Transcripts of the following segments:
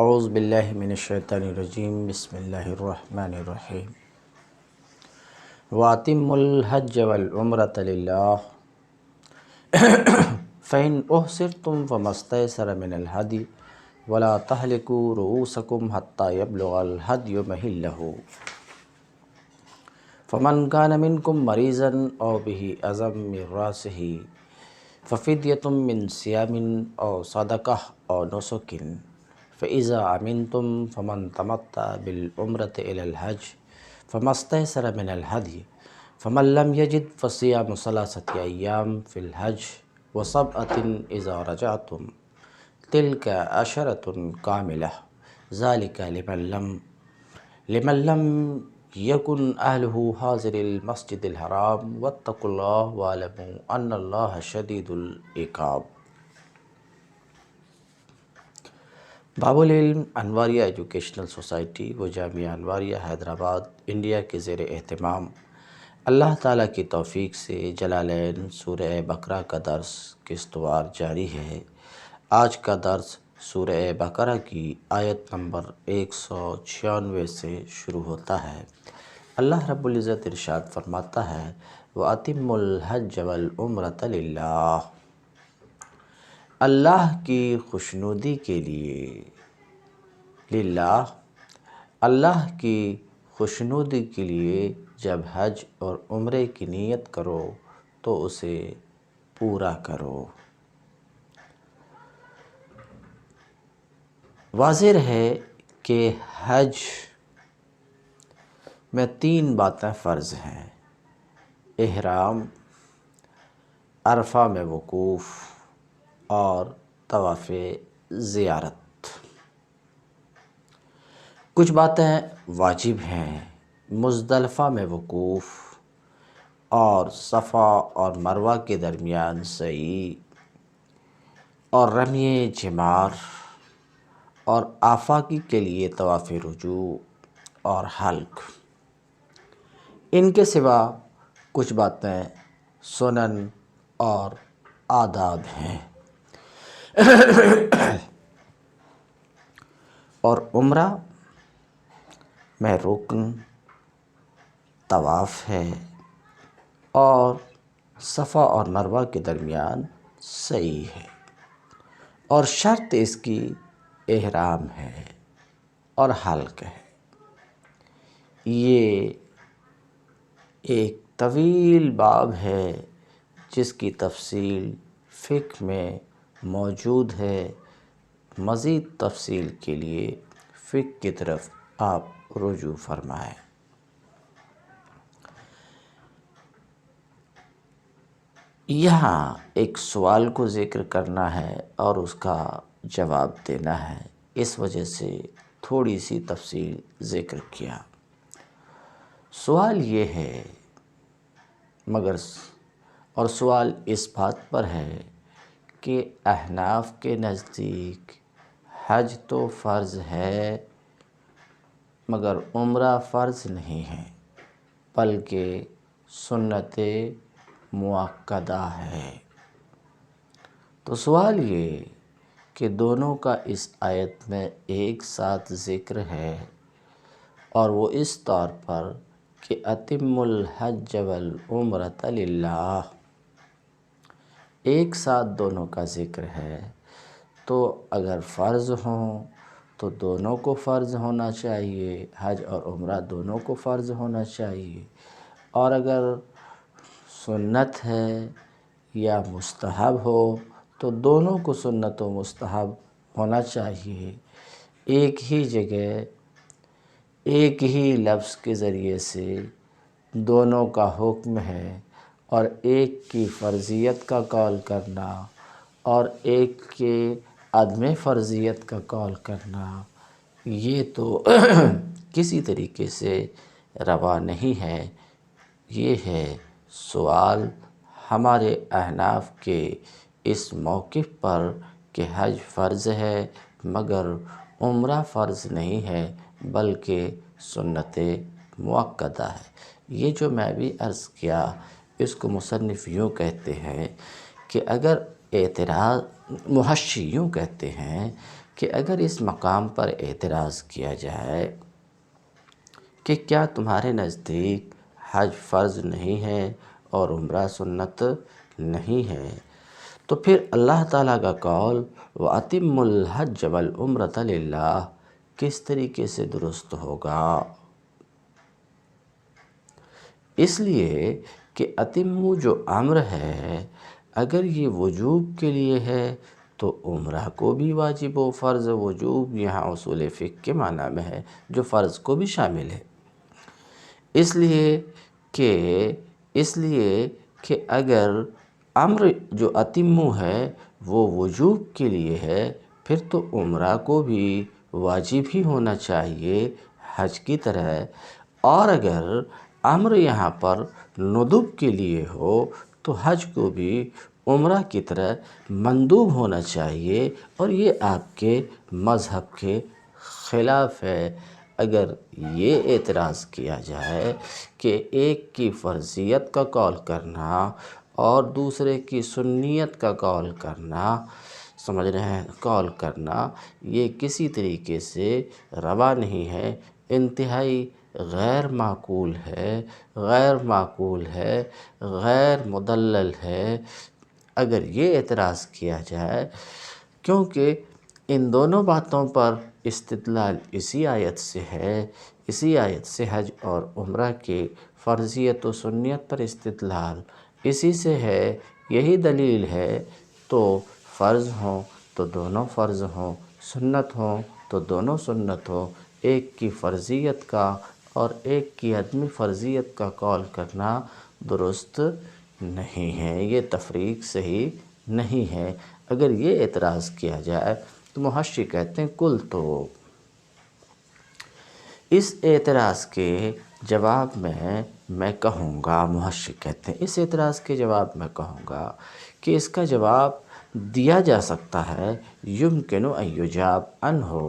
اعوذ باللہ من الشیطان الرجیم بسم اللہ الرحمن الرحیم وَأَتِمُّوا الْحَجَّ وَالْعُمْرَةَ لِلَّهِ فَإِنْ أُحْصِرْتُمْ فَمَا اسْتَيْسَرَ مِنَ الْهَدْيِ وَلَا تَحْلِقُوا رُؤُوسَكُمْ حَتَّى يَبْلُغَ الْهَدْيُ مَحِلَّهُ فَمَنْ كَانَ مِنْكُمْ مَرِيضًا أَوْ بِهِ أَذًى مِنْ رَأْسِهِ فَفِدْيَةٌ مِنْ صِيَامٍ أَوْ صَدَقَةٍ أَوْ نُسُكٍ فَإِذَا أَمِنْتُمْ فَمَنْ تَمَتَّعَ بِالْعُمْرَةِ إِلَى الْحَجِّ فَمَا اسْتَيْسَرَ مِنَ الْهَدْيِ فَمَنْ لَمْ يَجِدْ فَصِيَامُ ثَلَاثَةِ أَيَّامٍ فِي الْحَجِّ وَسَبْعَةٍ إِذَا رَجَعْتُمْ تِلْكَ عَشَرَةٌ كَامِلَةٌ ذَلِكَ لِمَنْ لَمْ يَكُنْ أَهْلُهُ حَاضِرِي الْمَسْجِدِ الْحَرَامِ وَاتَّقُوا اللَّهَ وَاعْلَمُوا أَنَّ اللَّهَ شَدِيدُ الْعِقَابِ۔ باب العلم انواریہ ایجوکیشنل سوسائٹی و جامعہ انواریہ حیدرآباد انڈیا کے زیر اہتمام اللہ تعالیٰ کی توفیق سے جلالین سورہ بقرہ کا درس قسطوار جاری ہے۔ آج کا درس سورہ بقرہ کی آیت نمبر 196 سے شروع ہوتا ہے۔ اللہ رب العزت ارشاد فرماتا ہے وَأَتِمُّوا الْحَجَّ وَالْعُمْرَةَ لِلَّهِ، اللہ کی خوشنودی کے لیے، للہ اللہ کی خوشنودی کے لیے جب حج اور عمرے کی نیت کرو تو اسے پورا کرو۔ واضح ہے کہ حج میں 3 باتیں فرض ہیں: احرام، عرفہ میں وقوف اور طواف زیارت۔ کچھ باتیں واجب ہیں: مزدلفہ میں وقوف اور صفا اور مروہ کے درمیان سعی اور رمی جمار اور آفاقی کے لیے طواف رجوع اور حلق۔ ان کے سوا کچھ باتیں سنن اور آداب ہیں۔ اور عمرہ میں رکن، طواف ہے اور صفا اور مروہ کے درمیان سعی ہے، اور شرط اس کی احرام ہے اور حلق ہے۔ یہ ایک طویل باب ہے جس کی تفصیل فقہ میں موجود ہے۔ مزید تفصیل کے لیے فقہ کی طرف آپ رجوع فرمائیں۔ یہاں ایک سوال کو ذکر کرنا ہے اور اس کا جواب دینا ہے، اس وجہ سے تھوڑی سی تفصیل ذکر کیا۔ سوال یہ ہے اور سوال اس بات پر ہے کہ احناف کے نزدیک حج تو فرض ہے مگر عمرہ فرض نہیں ہے بلکہ سنت مؤکدہ ہے۔ تو سوال یہ کہ دونوں کا اس آیت میں ایک ساتھ ذکر ہے، اور وہ اس طور پر کہ أَتِمُّوا الْحَجَّ وَالْعُمْرَةَ لِلَّهِ، ایک ساتھ دونوں کا ذکر ہے۔ تو اگر فرض ہوں تو دونوں کو فرض ہونا چاہیے، حج اور عمرہ دونوں کو فرض ہونا چاہیے، اور اگر سنت ہے یا مستحب ہو تو دونوں کو سنت و مستحب ہونا چاہیے۔ ایک ہی جگہ ایک ہی لفظ کے ذریعے سے دونوں کا حکم ہے، اور ایک کی فرضیت کا قول کرنا اور ایک کے عدم فرضیت کا قول کرنا یہ تو کسی طریقے سے روا نہیں ہے۔ یہ ہے سوال ہمارے احناف کے اس موقف پر کہ حج فرض ہے مگر عمرہ فرض نہیں ہے بلکہ سنت مؤکدہ ہے۔ یہ جو میں بھی عرض کیا اس کو مصنف یوں کہتے ہیں کہ اگر اعتراض محشی یوں کہتے ہیں کہ اگر اس مقام پر اعتراض کیا جائے کہ کیا تمہارے نزدیک حج فرض نہیں ہے اور عمرہ سنت نہیں ہے، تو پھر اللہ تعالیٰ کا قول وَأَتِمُّ الْحَجَّ وَالْعُمْرَةَ لِلَّهِ کس طریقے سے درست ہوگا؟ اس لیے کہ اتمو جو امر ہے، اگر یہ وجوب کے لیے ہے تو عمرہ کو بھی واجب و فرض وجوب یہاں اصول فقہ کے معنی میں ہے، جو فرض کو بھی شامل ہے۔ اس لیے کہ اگر امر جو اتمو ہے وہ وجوب کے لیے ہے، پھر تو عمرہ کو بھی واجب ہی ہونا چاہیے حج کی طرح، اور اگر امر یہاں پر ندب کے لیے ہو تو حج کو بھی عمرہ کی طرح مندوب ہونا چاہیے، اور یہ آپ کے مذہب کے خلاف ہے۔ اگر یہ اعتراض کیا جائے کہ ایک کی فرضیت کا قول کرنا اور دوسرے کی سنیت کا قول کرنا، سمجھ رہے ہیں، قول کرنا یہ کسی طریقے سے روا نہیں ہے، انتہائی غیر معقول ہے، غیر مدلل ہے اگر یہ اعتراض کیا جائے، کیونکہ ان دونوں باتوں پر استدلال اسی آیت سے ہے، اسی آیت سے حج اور عمرہ کے فرضیت و سنیت پر استدلال اسی سے ہے، یہی دلیل ہے۔ تو فرض ہوں تو دونوں فرض ہوں، سنت ہوں تو دونوں سنت ہوں، ایک کی فرضیت کا اور ایک کی عدم فرضیت کا قول کرنا درست نہیں ہے، یہ تفریق صحیح نہیں ہے۔ اگر یہ اعتراض کیا جائے تو محشی کہتے ہیں کل تو اس اعتراض کے جواب میں کہوں گا، محشی کہتے ہیں اس اعتراض کے جواب میں کہوں گا کہ اس کا جواب دیا جا سکتا ہے، یمکن ان یجاب عنہ،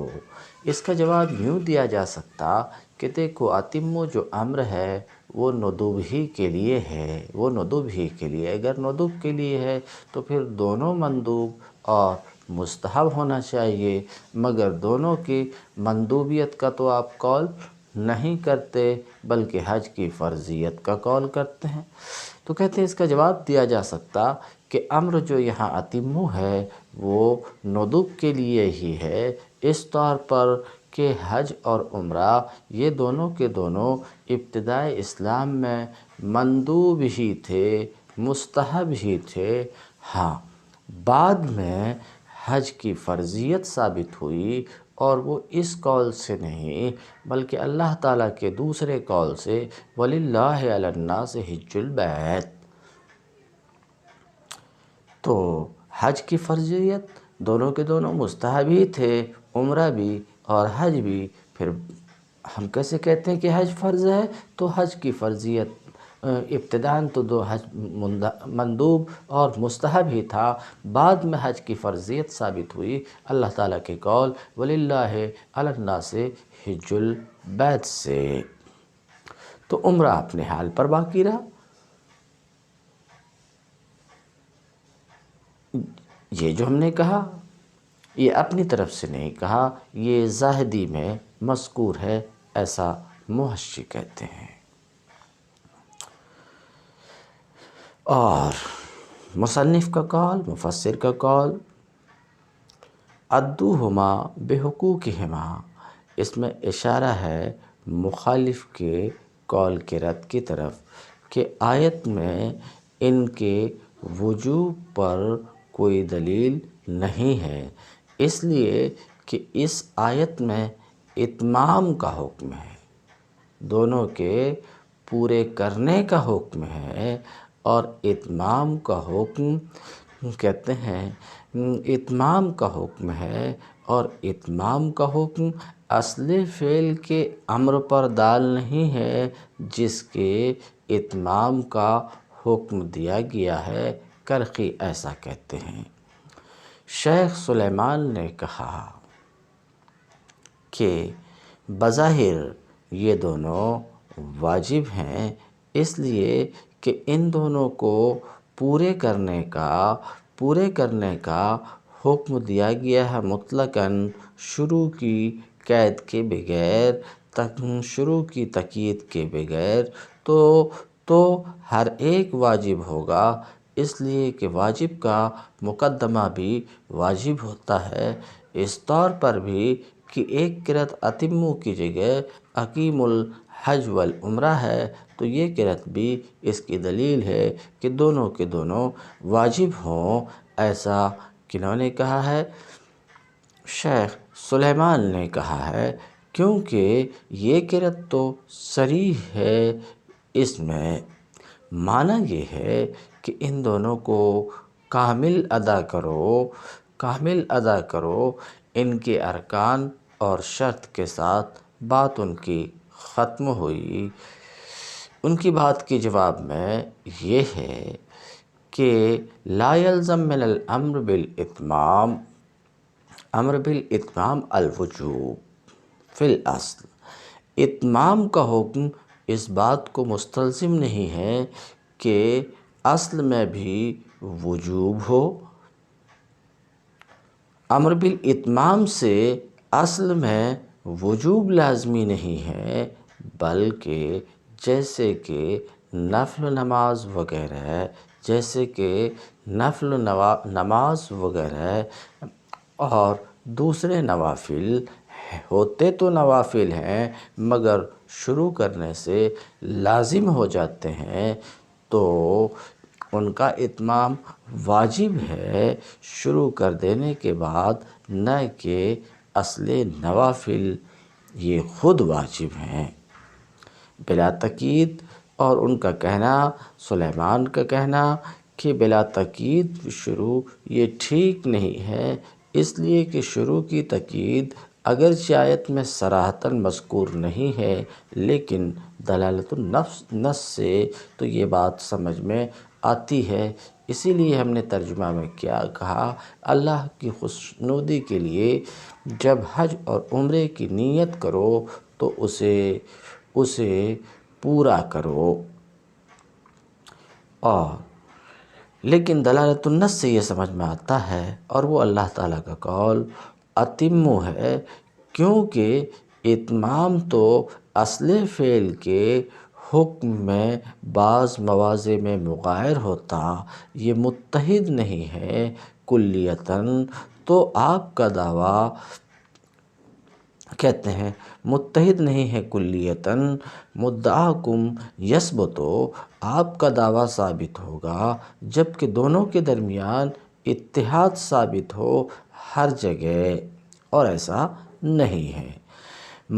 اس کا جواب یوں دیا جا سکتا کہ دیکھو اتمو جو امر ہے وہ ندب ہی کے لیے ہے، وہ ندب ہی کے لیے، اگر ندب کے لیے ہے تو پھر دونوں مندوب اور مستحب ہونا چاہیے، مگر دونوں کی مندوبیت کا تو آپ قول نہیں کرتے بلکہ حج کی فرضیت کا قول کرتے ہیں۔ تو کہتے ہیں اس کا جواب دیا جا سکتا کہ امر جو یہاں اتمو ہے وہ ندب کے لیے ہی ہے، اس طور پر کہ حج اور عمرہ یہ دونوں کے دونوں ابتدائے اسلام میں مندوب ہی تھے، مستحب ہی تھے، ہاں بعد میں حج کی فرضیت ثابت ہوئی، اور وہ اس قول سے نہیں بلکہ اللہ تعالیٰ کے دوسرے قول سے وَلِلَّهِ عَلَى النَّاسِ حِجُّ الْبَيْتِ، تو حج کی فرضیت دونوں کے دونوں مستحب ہی تھے، عمرہ بھی اور حج بھی، پھر ہم کیسے کہتے ہیں کہ حج فرض ہے؟ تو حج کی فرضیت ابتداً تو دو حج مندوب اور مستحب ہی تھا، بعد میں حج کی فرضیت ثابت ہوئی اللہ تعالیٰ کے قول وَلِلَّهِ عَلَى النَّاسِ حِجُّ الْبَيْتِ سے، تو عمرہ اپنے حال پر باقی رہا۔ یہ جو ہم نے کہا یہ اپنی طرف سے نہیں کہا، یہ زاہدی میں مذکور ہے، ایسا محشی کہتے ہیں۔ اور مصنف کا قول، مفسر کا قول ادوہما بحقوقہما، اس میں اشارہ ہے مخالف کے قول کے رد کی طرف کہ آیت میں ان کے وجوب پر کوئی دلیل نہیں ہے، اس لیے کہ اس آیت میں اتمام کا حکم ہے، دونوں کے پورے کرنے کا حکم ہے، اور اتمام کا حکم کہتے ہیں اتمام کا حکم ہے، اور اتمام کا حکم اصل فعل کے امر پر دال نہیں ہے جس کے اتمام کا حکم دیا گیا ہے، کرخی ایسا کہتے ہیں۔ شیخ سلیمان نے کہا کہ بظاہر یہ دونوں واجب ہیں، اس لیے کہ ان دونوں کو پورے کرنے کا حکم دیا گیا ہے مطلقاً شروع کی قید کے بغیر، شروع کی تقیید کے بغیر، تو ہر ایک واجب ہوگا، اس لیے کہ واجب کا مقدمہ بھی واجب ہوتا ہے۔ اس طور پر بھی کہ ایک قرأت اتموا کی جگہ اقیموا الحج والعمرہ ہے، تو یہ قرأت بھی اس کی دلیل ہے کہ دونوں کے دونوں واجب ہوں۔ ایسا کنہوں نے کہا ہے؟ شیخ سلیمان نے کہا ہے، کیونکہ یہ قرأت تو صریح ہے، اس میں معنی یہ ہے کہ ان دونوں کو کامل ادا کرو، ان کے ارکان اور شرط کے ساتھ بات ان کی ختم ہوئی۔ ان کی بات کے جواب میں یہ ہے کہ لا یلزم من الامر بالاتمام، امر بالاتمام الوجوب فی الاصل، اتمام کا حکم اس بات کو مستلزم نہیں ہے کہ اصل میں بھی وجوب ہو۔ امر بالاتمام سے اصل میں وجوب لازمی نہیں ہے، بلکہ جیسے کہ نفل نماز وغیرہ اور دوسرے نوافل ہوتے تو نوافل ہیں مگر شروع کرنے سے لازم ہو جاتے ہیں، تو ان کا اتمام واجب ہے شروع کر دینے کے بعد، نہ کہ اصل نوافل یہ خود واجب ہیں بلا تقیید۔ اور ان کا کہنا، سلیمان کا کہنا کہ بلا تقیید شروع یہ ٹھیک نہیں ہے، اس لیے کہ شروع کی تقیید اگرچہ آیت میں صراحتاً مذکور نہیں ہے، لیکن دلالت النص سے تو یہ بات سمجھ میں آتی ہے۔ اسی لیے ہم نے ترجمہ میں کیا کہا، اللہ کی خوشنودی کے لیے جب حج اور عمرے کی نیت کرو تو اسے پورا کرو، اور لیکن دلالت النص سے یہ سمجھ میں آتا ہے، اور وہ اللہ تعالیٰ کا قول اتموا ہے، کیونکہ اتمام تو اصل فعل کے حکم میں بعض مواضع میں مغایر ہوتا، یہ متحد نہیں ہے کلیتاً، تو آپ کا دعویٰ کہتے ہیں متحد نہیں ہے کلیتاً، مدعاکم یثبت، آپ کا دعویٰ ثابت ہوگا جبکہ دونوں کے درمیان اتحاد ثابت ہو ہر جگہ، اور ایسا نہیں ہے۔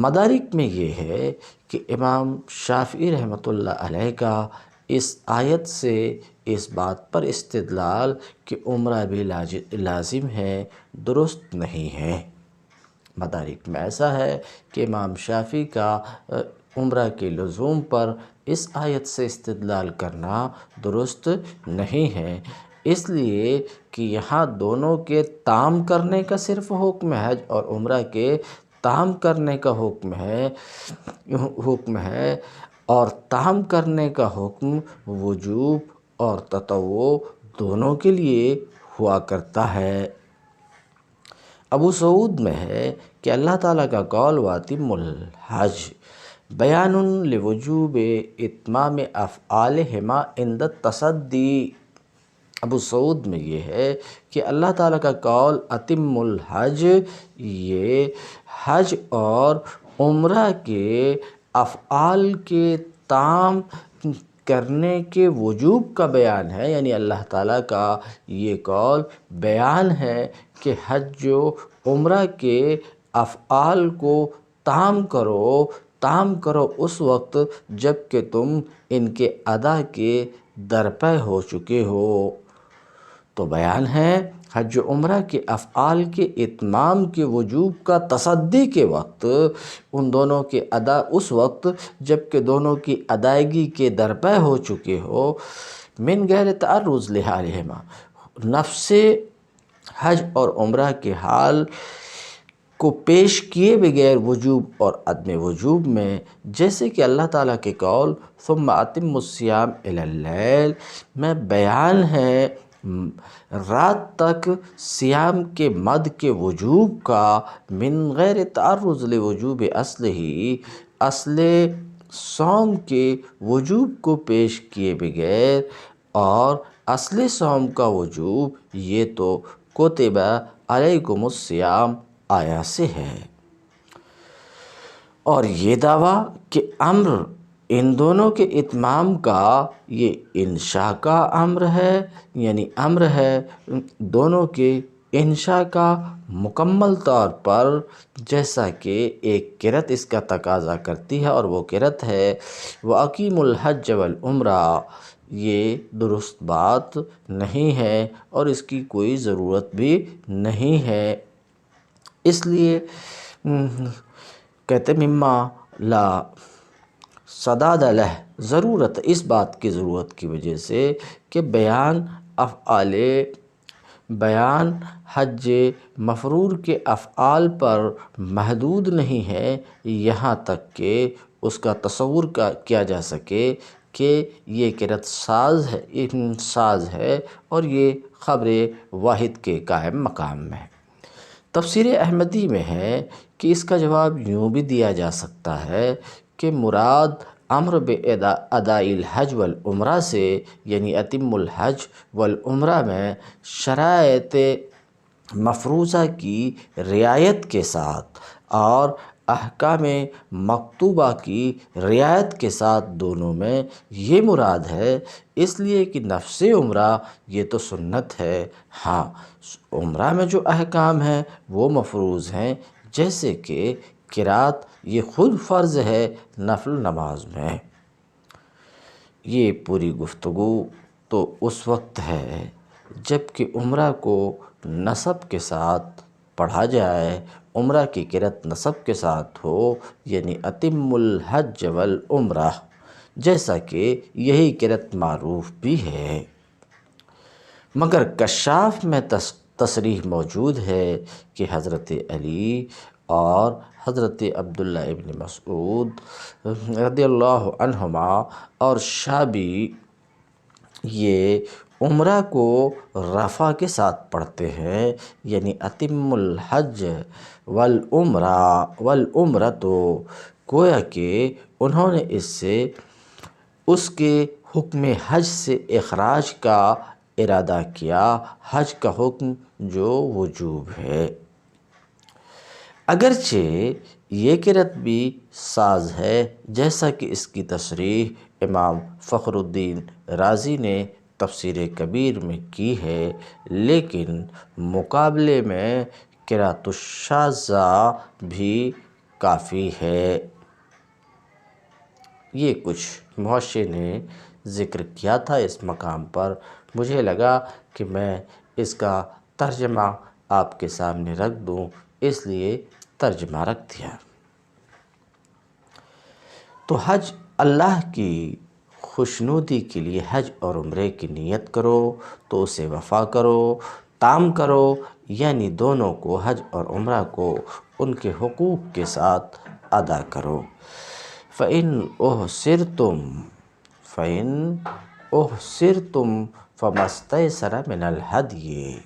مدارک میں یہ ہے کہ امام شافعی رحمۃ اللہ علیہ کا اس آیت سے اس بات پر استدلال کہ عمرہ بھی لازم ہے درست نہیں ہے۔ مدارک میں ایسا ہے کہ امام شافعی کا عمرہ کے لزوم پر اس آیت سے استدلال کرنا درست نہیں ہے، اس لیے کہ یہاں دونوں کے تام کرنے کا صرف حکم ہے، حج اور عمرہ کے تام کرنے کا حکم ہے، اور تام کرنے کا حکم وجوب اور تطوع دونوں کے لیے ہوا کرتا ہے۔ ابو سعود میں ہے کہ اللہ تعالیٰ کا قول وَأَتِمُّوا الْحَجَّ بیان لوجوب اتمام افعالہما عند التصدی۔ ابو سعود میں یہ ہے کہ اللہ تعالیٰ کا قول اتموا الحج، یہ حج اور عمرہ کے افعال کے تام کرنے کے وجوب کا بیان ہے، یعنی اللہ تعالیٰ کا یہ قول بیان ہے کہ حج و عمرہ کے افعال کو تام کرو اس وقت جب کہ تم ان کے ادا کے درپے ہو چکے ہو۔ تو بیان ہے حج و عمرہ کے افعال کے اتمام کے وجوب کا تصدی کے وقت، ان دونوں کے ادا اس وقت جب کہ دونوں کی ادائیگی کے درپے ہو چکے ہو، من غیر تعرض لحالہما، نفس حج اور عمرہ کے حال کو پیش کیے بغیر وجوب اور عدم وجوب میں، جیسے کہ اللہ تعالیٰ کے قول ثم اتموا الصیام الی اللیل میں بیان ہے رات تک سیام کے مد کے وجوب کا من غیر تعرض لوجوب اصل ہی، اصل صوم کے وجوب کو پیش کیے بغیر، اور اصل صوم کا وجوب یہ تو کتب علیکم الصیام آیا سے ہے۔ اور یہ دعویٰ کہ امر ان دونوں کے اتمام کا یہ انشاء کا امر ہے، یعنی امر ہے دونوں کے انشاء کا مکمل طور پر، جیسا کہ ایک قرأت اس کا تقاضا کرتی ہے، اور وہ قرأت ہے وَأَقِیمُوا الْحَجَّ وَالْعُمْرَۃَ۔ یہ درست بات نہیں ہے اور اس کی کوئی ضرورت بھی نہیں ہے، اس لیے کہتے مما لا سداد لہ، ضرورت اس بات کی ضرورت کی وجہ سے کہ بیان حج مفرور کے افعال پر محدود نہیں ہے، یہاں تک کہ اس کا تصور کیا جا سکے کہ یہ قرأت ساز ہے اور یہ خبر واحد کے قائم مقام میں ہے۔ تفسیر احمدی میں ہے کہ اس کا جواب یوں بھی دیا جا سکتا ہے کہ مراد امر باداء الحج والعمرہ سے، یعنی اتم الحج والعمرہ میں شرائط مفروضہ کی رعایت کے ساتھ اور احکام مکتوبہ کی رعایت کے ساتھ، دونوں میں یہ مراد ہے، اس لیے کہ نفس عمرہ یہ تو سنت ہے، ہاں عمرہ میں جو احکام ہیں وہ مفروض ہیں، جیسے کہ قرات یہ خود فرض ہے نفل نماز میں۔ یہ پوری گفتگو تو اس وقت ہے جب کہ عمرہ کو نصب کے ساتھ پڑھا جائے، عمرہ کی قرأت نصب کے ساتھ ہو، یعنی اتم الحج والعمرہ، جیسا کہ یہی قرأت معروف بھی ہے۔ مگر کشاف میں تصریح موجود ہے کہ حضرت علی اور حضرت عبداللہ ابن مسعود رضی اللہ عنہما اور شابی یہ عمرہ کو رفع کے ساتھ پڑھتے ہیں، یعنی اتم الحج والعمرۃ، گویا کہ انہوں نے اس کے حکم حج سے اخراج کا ارادہ کیا، حج کا حکم جو وجوب ہے۔ اگرچہ یہ قرأت بھی ساز ہے، جیسا کہ اس کی تصریح امام فخر الدین رازی نے تفسیر کبیر میں کی ہے، لیکن مقابلے میں قرأت الشاذہ بھی کافی ہے۔ یہ کچھ محشی نے ذکر کیا تھا اس مقام پر، مجھے لگا کہ میں اس کا ترجمہ آپ کے سامنے رکھ دوں، اس لیے ترجمہ رکھ دیا۔ تو حج اللہ کی خوشنودی کے لیے حج اور عمرے کی نیت کرو تو اسے وفا کرو، تام کرو، یعنی دونوں کو، حج اور عمرہ کو ان کے حقوق کے ساتھ ادا کرو۔ فَإِنْ أُحْصِرْتُمْ فَمَا اسْتَيْسَرَ مِنَ الْهَدْيِ۔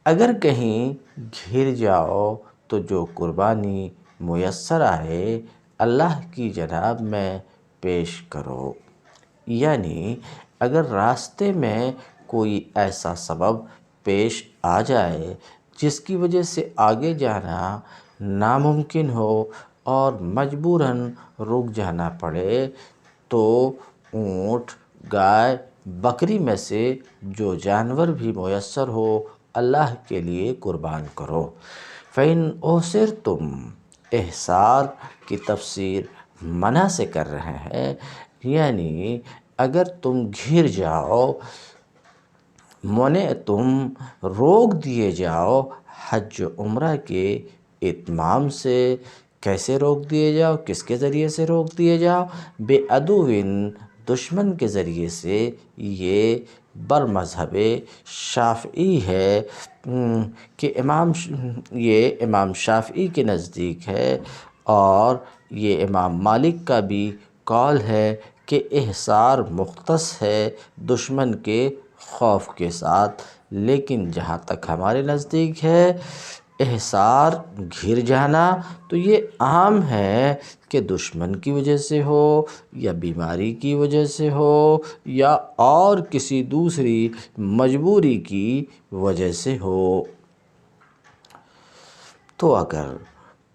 اگر کہیں گھر جاؤ تو جو قربانی میسر آئے اللہ کی جناب میں پیش کرو، یعنی اگر راستے میں کوئی ایسا سبب پیش آ جائے جس کی وجہ سے آگے جانا ناممکن ہو اور مجبوراً رک جانا پڑے، تو اونٹ، گائے، بکری میں سے جو جانور بھی میسر ہو اللہ کے لیے قربان کرو۔ فَإِنْ أُحْصِرْتُمْ، احصار کی تفسیر منع سے کر رہے ہیں، یعنی اگر تم گھر جاؤ، تم روک دیے جاؤ حج عمرہ کے اتمام سے۔ کیسے روک دیے جاؤ، کس کے ذریعے سے روک دیے جاؤ؟ بے عدوٍ، دشمن کے ذریعے سے۔ یہ بر مذہب شافعی ہے کہ یہ امام شافعی کے نزدیک ہے، اور یہ امام مالک کا بھی قول ہے کہ احصار مختص ہے دشمن کے خوف کے ساتھ، لیکن جہاں تک ہمارے نزدیک ہے احصار گھر جانا تو یہ عام ہے کہ دشمن کی وجہ سے ہو یا بیماری کی وجہ سے ہو یا اور کسی دوسری مجبوری کی وجہ سے ہو۔ تو اگر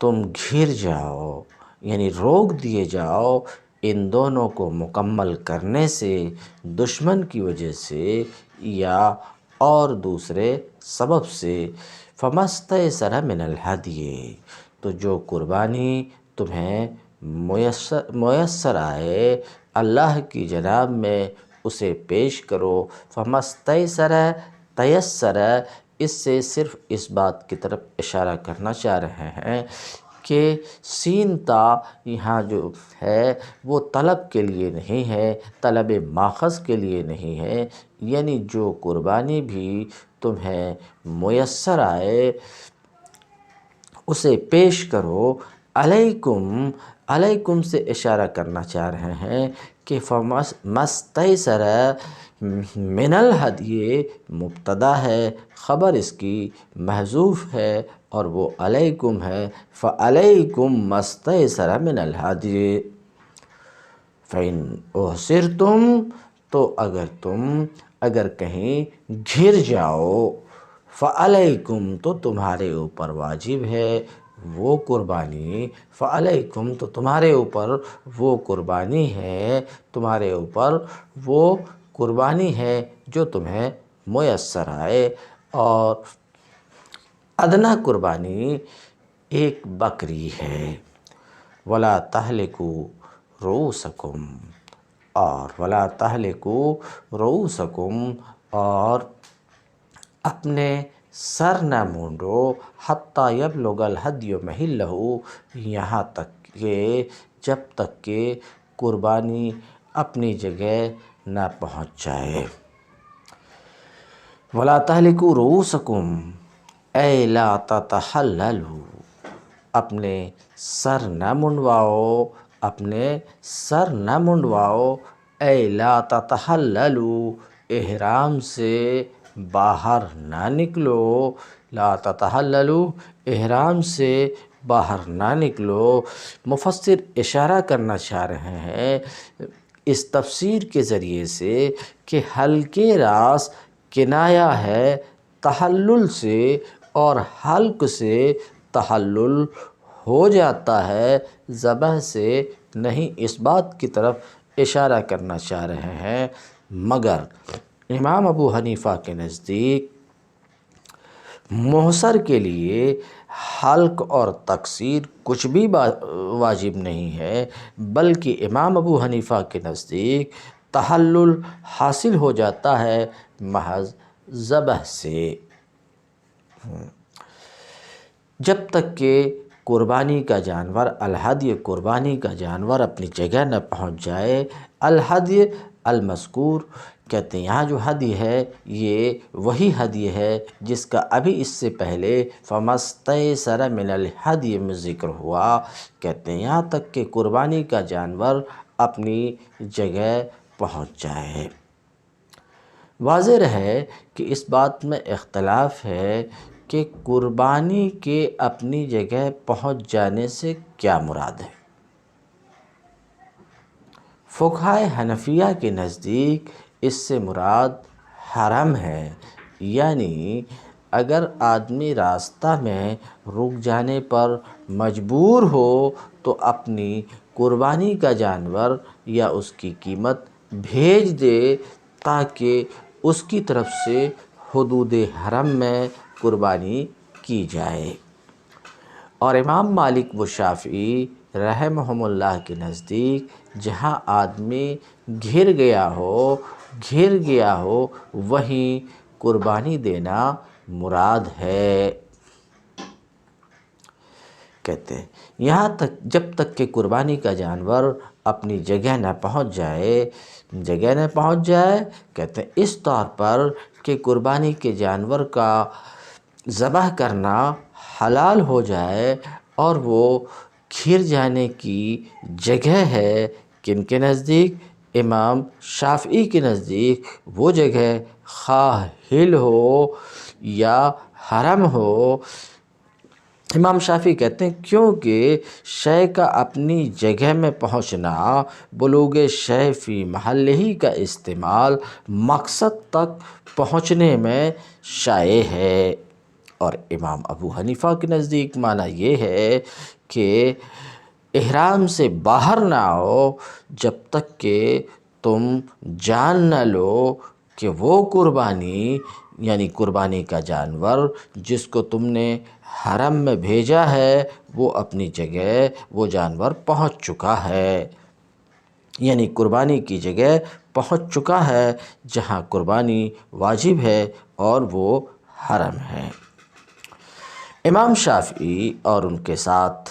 تم گھر جاؤ یعنی روک دیے جاؤ ان دونوں کو مکمل کرنے سے دشمن کی وجہ سے یا اور دوسرے سبب سے، فَمَسْتَيْسَرَ مِنَ الْهَدْيِ، تو جو قربانی تمہیں میسر آئے اللہ کی جناب میں اسے پیش کرو۔ فَمَسْتَيْسَرَ تیسر، اس سے صرف اس بات کی طرف اشارہ کرنا چاہ رہے ہیں کہ سین تا یہاں جو ہے وہ طلب کے لیے نہیں ہے، طلب ماخذ کے لیے نہیں ہے، یعنی جو قربانی بھی تمہیں میسر آئے اسے پیش کرو۔ علیکم، علیکم سے اشارہ کرنا چاہ رہے ہیں کہ مستیسر من الہدی مبتدا ہے، خبر اس کی محذوف ہے اور وہ علیکم ہے، فعلیکم مستیسر من الہدی۔ فَإِنْ أُحْصِرْتُمْ، تو اگر کہیں گھر جاؤ، فَعَلَيْكُمْ، تو تمہارے اوپر واجب ہے وہ قربانی، فَعَلَيْكُمْ، تو تمہارے اوپر وہ قربانی ہے، تمہارے اوپر وہ قربانی ہے جو تمہیں میسر آئے، اور ادنیٰ قربانی ایک بکری ہے۔ وَلَا تَحْلِقُوا رُؤُوسَكُمْ، اور وَلَا تَحْلِقُوا رُؤُوسَكُمْ، اور اپنے سر نہ مونڈو، حتیٰ یبلغ الہدی محلہ، یہاں تک کہ جب تک کہ قربانی اپنی جگہ نہ پہنچ جائے۔ وَلَا تَحْلِقُوا رُؤُوسَكُمْ اَيْ لَا تَتَحَلَّلُوا، اپنے سر نہ منڈواؤ، اپنے سر نہ منڈواؤ، اَيْ لَا تَتَحَلَّلُوا، احرام سے باہر نہ نکلو، لا تتحللوا، احرام سے باہر نہ نکلو۔ مفسر اشارہ کرنا چاہ رہے ہیں اس تفسیر کے ذریعے سے کہ حلقِ راس کنایہ ہے تحلل سے، اور حلق سے تحلل ہو جاتا ہے، ذبح سے نہیں، اس بات کی طرف اشارہ کرنا چاہ رہے ہیں۔ مگر امام ابو حنیفہ کے نزدیک محصر کے لیے حلق اور تقصیر کچھ بھی واجب نہیں ہے، بلکہ امام ابو حنیفہ کے نزدیک تحلل حاصل ہو جاتا ہے محض ذبح سے، جب تک کہ قربانی کا جانور الہدی، قربانی کا جانور اپنی جگہ نہ پہنچ جائے۔ الہدی المذکور، کہتے ہیں یہاں جو ہدی ہے یہ وہی ہدی ہے جس کا ابھی اس سے پہلے فَمَسْتَيْسَرَ مِنَ الْهَدْيِ میں ذکر ہوا، کہتے ہیں یہاں تک کہ قربانی کا جانور اپنی جگہ پہنچ جائے۔ واضح ہے کہ اس بات میں اختلاف ہے کہ قربانی کے اپنی جگہ پہنچ جانے سے کیا مراد ہے۔ فقہائے حنفیہ کے نزدیک اس سے مراد حرم ہے، یعنی اگر آدمی راستہ میں رک جانے پر مجبور ہو تو اپنی قربانی کا جانور یا اس کی قیمت بھیج دے تاکہ اس کی طرف سے حدود حرم میں قربانی کی جائے۔ اور امام مالک و شافعی رحمہم اللہ کے نزدیک جہاں آدمی گھر گیا ہو وہیں قربانی دینا مراد ہے۔ کہتے ہیں یہاں تک جب تک کہ قربانی کا جانور اپنی جگہ نہ پہنچ جائے، کہتے ہیں اس طور پر کہ قربانی کے جانور کا ذبح کرنا حلال ہو جائے اور وہ گھر جانے کی جگہ ہے، کن کے نزدیک؟ امام شافعی کے نزدیک وہ جگہ خواہ ہل ہو یا حرم ہو، امام شافعی کہتے ہیں کیونکہ شے کا اپنی جگہ میں پہنچنا، بلوغ شے فی محلہ کا استعمال مقصد تک پہنچنے میں شائع ہے۔ اور امام ابو حنیفہ کے نزدیک معنی یہ ہے کہ احرام سے باہر نہ آؤ جب تک کہ تم جان نہ لو کہ وہ قربانی، یعنی قربانی کا جانور جس کو تم نے حرم میں بھیجا ہے، وہ اپنی جگہ وہ جانور پہنچ چکا ہے، یعنی قربانی کی جگہ پہنچ چکا ہے جہاں قربانی واجب ہے اور وہ حرم ہے۔ امام شافعی اور ان کے ساتھ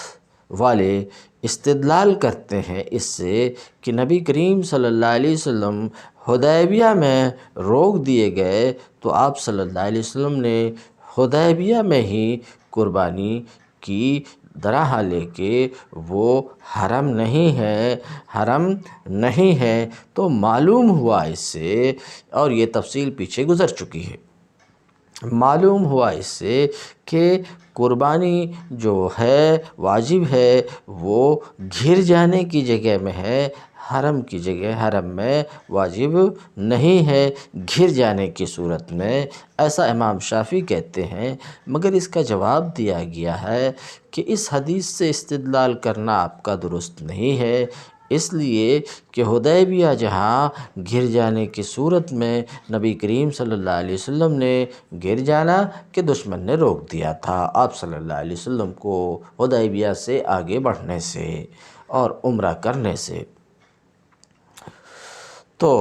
والے استدلال کرتے ہیں اس سے کہ نبی کریم صلی اللہ علیہ وسلم حدیبیہ میں روک دیے گئے تو آپ صلی اللہ علیہ وسلم نے حدیبیہ میں ہی قربانی کی، درا لے کے وہ حرم نہیں ہے تو معلوم ہوا اس سے، اور یہ تفصیل پیچھے گزر چکی ہے، معلوم ہوا اس سے کہ قربانی جو ہے واجب ہے وہ گھر جانے کی جگہ میں ہے، حرم کی جگہ حرم میں واجب نہیں ہے گھر جانے کی صورت میں، ایسا امام شافعی کہتے ہیں۔ مگر اس کا جواب دیا گیا ہے کہ اس حدیث سے استدلال کرنا آپ کا درست نہیں ہے، اس لیے کہ حدیبیہ جہاں گر جانے کی صورت میں نبی کریم صلی اللہ علیہ وسلم نے گر جانا کہ دشمن نے روک دیا تھا آپ صلی اللہ علیہ وسلم کو حدیبیہ سے آگے بڑھنے سے اور عمرہ کرنے سے۔ تو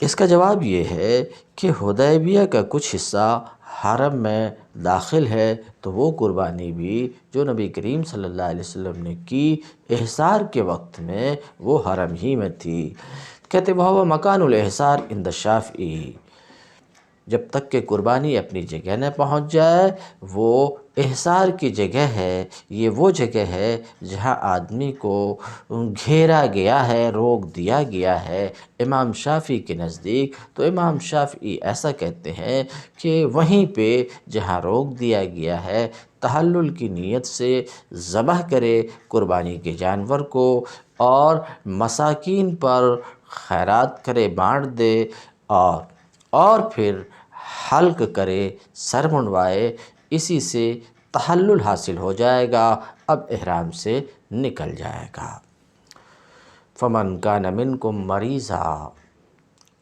اس کا جواب یہ ہے کہ حدیبیہ کا کچھ حصہ حرم میں داخل ہے تو وہ قربانی بھی جو نبی کریم صلی اللہ علیہ وسلم نے کی احصار کے وقت میں وہ حرم ہی میں تھی۔ کہتے وَهُوَ مَكَانُ الْإِحْصَارِ عِنْدَ الشَّافعی، جب تک کہ قربانی اپنی جگہ نہ پہنچ جائے وہ احصار کی جگہ ہے، یہ وہ جگہ ہے جہاں آدمی کو گھیرا گیا ہے، روک دیا گیا ہے امام شافعی کے نزدیک۔ تو امام شافعی ایسا کہتے ہیں کہ وہیں پہ جہاں روک دیا گیا ہے تحلل کی نیت سے ذبح کرے قربانی کے جانور کو، اور مساکین پر خیرات کرے، بانٹ دے، اور پھر حلق کرے، سر منڈوائے، اسی سے تحلل حاصل ہو جائے گا، اب احرام سے نکل جائے گا۔ فَمَنْ كَانَ مِنْكُمْ مَرِيضًا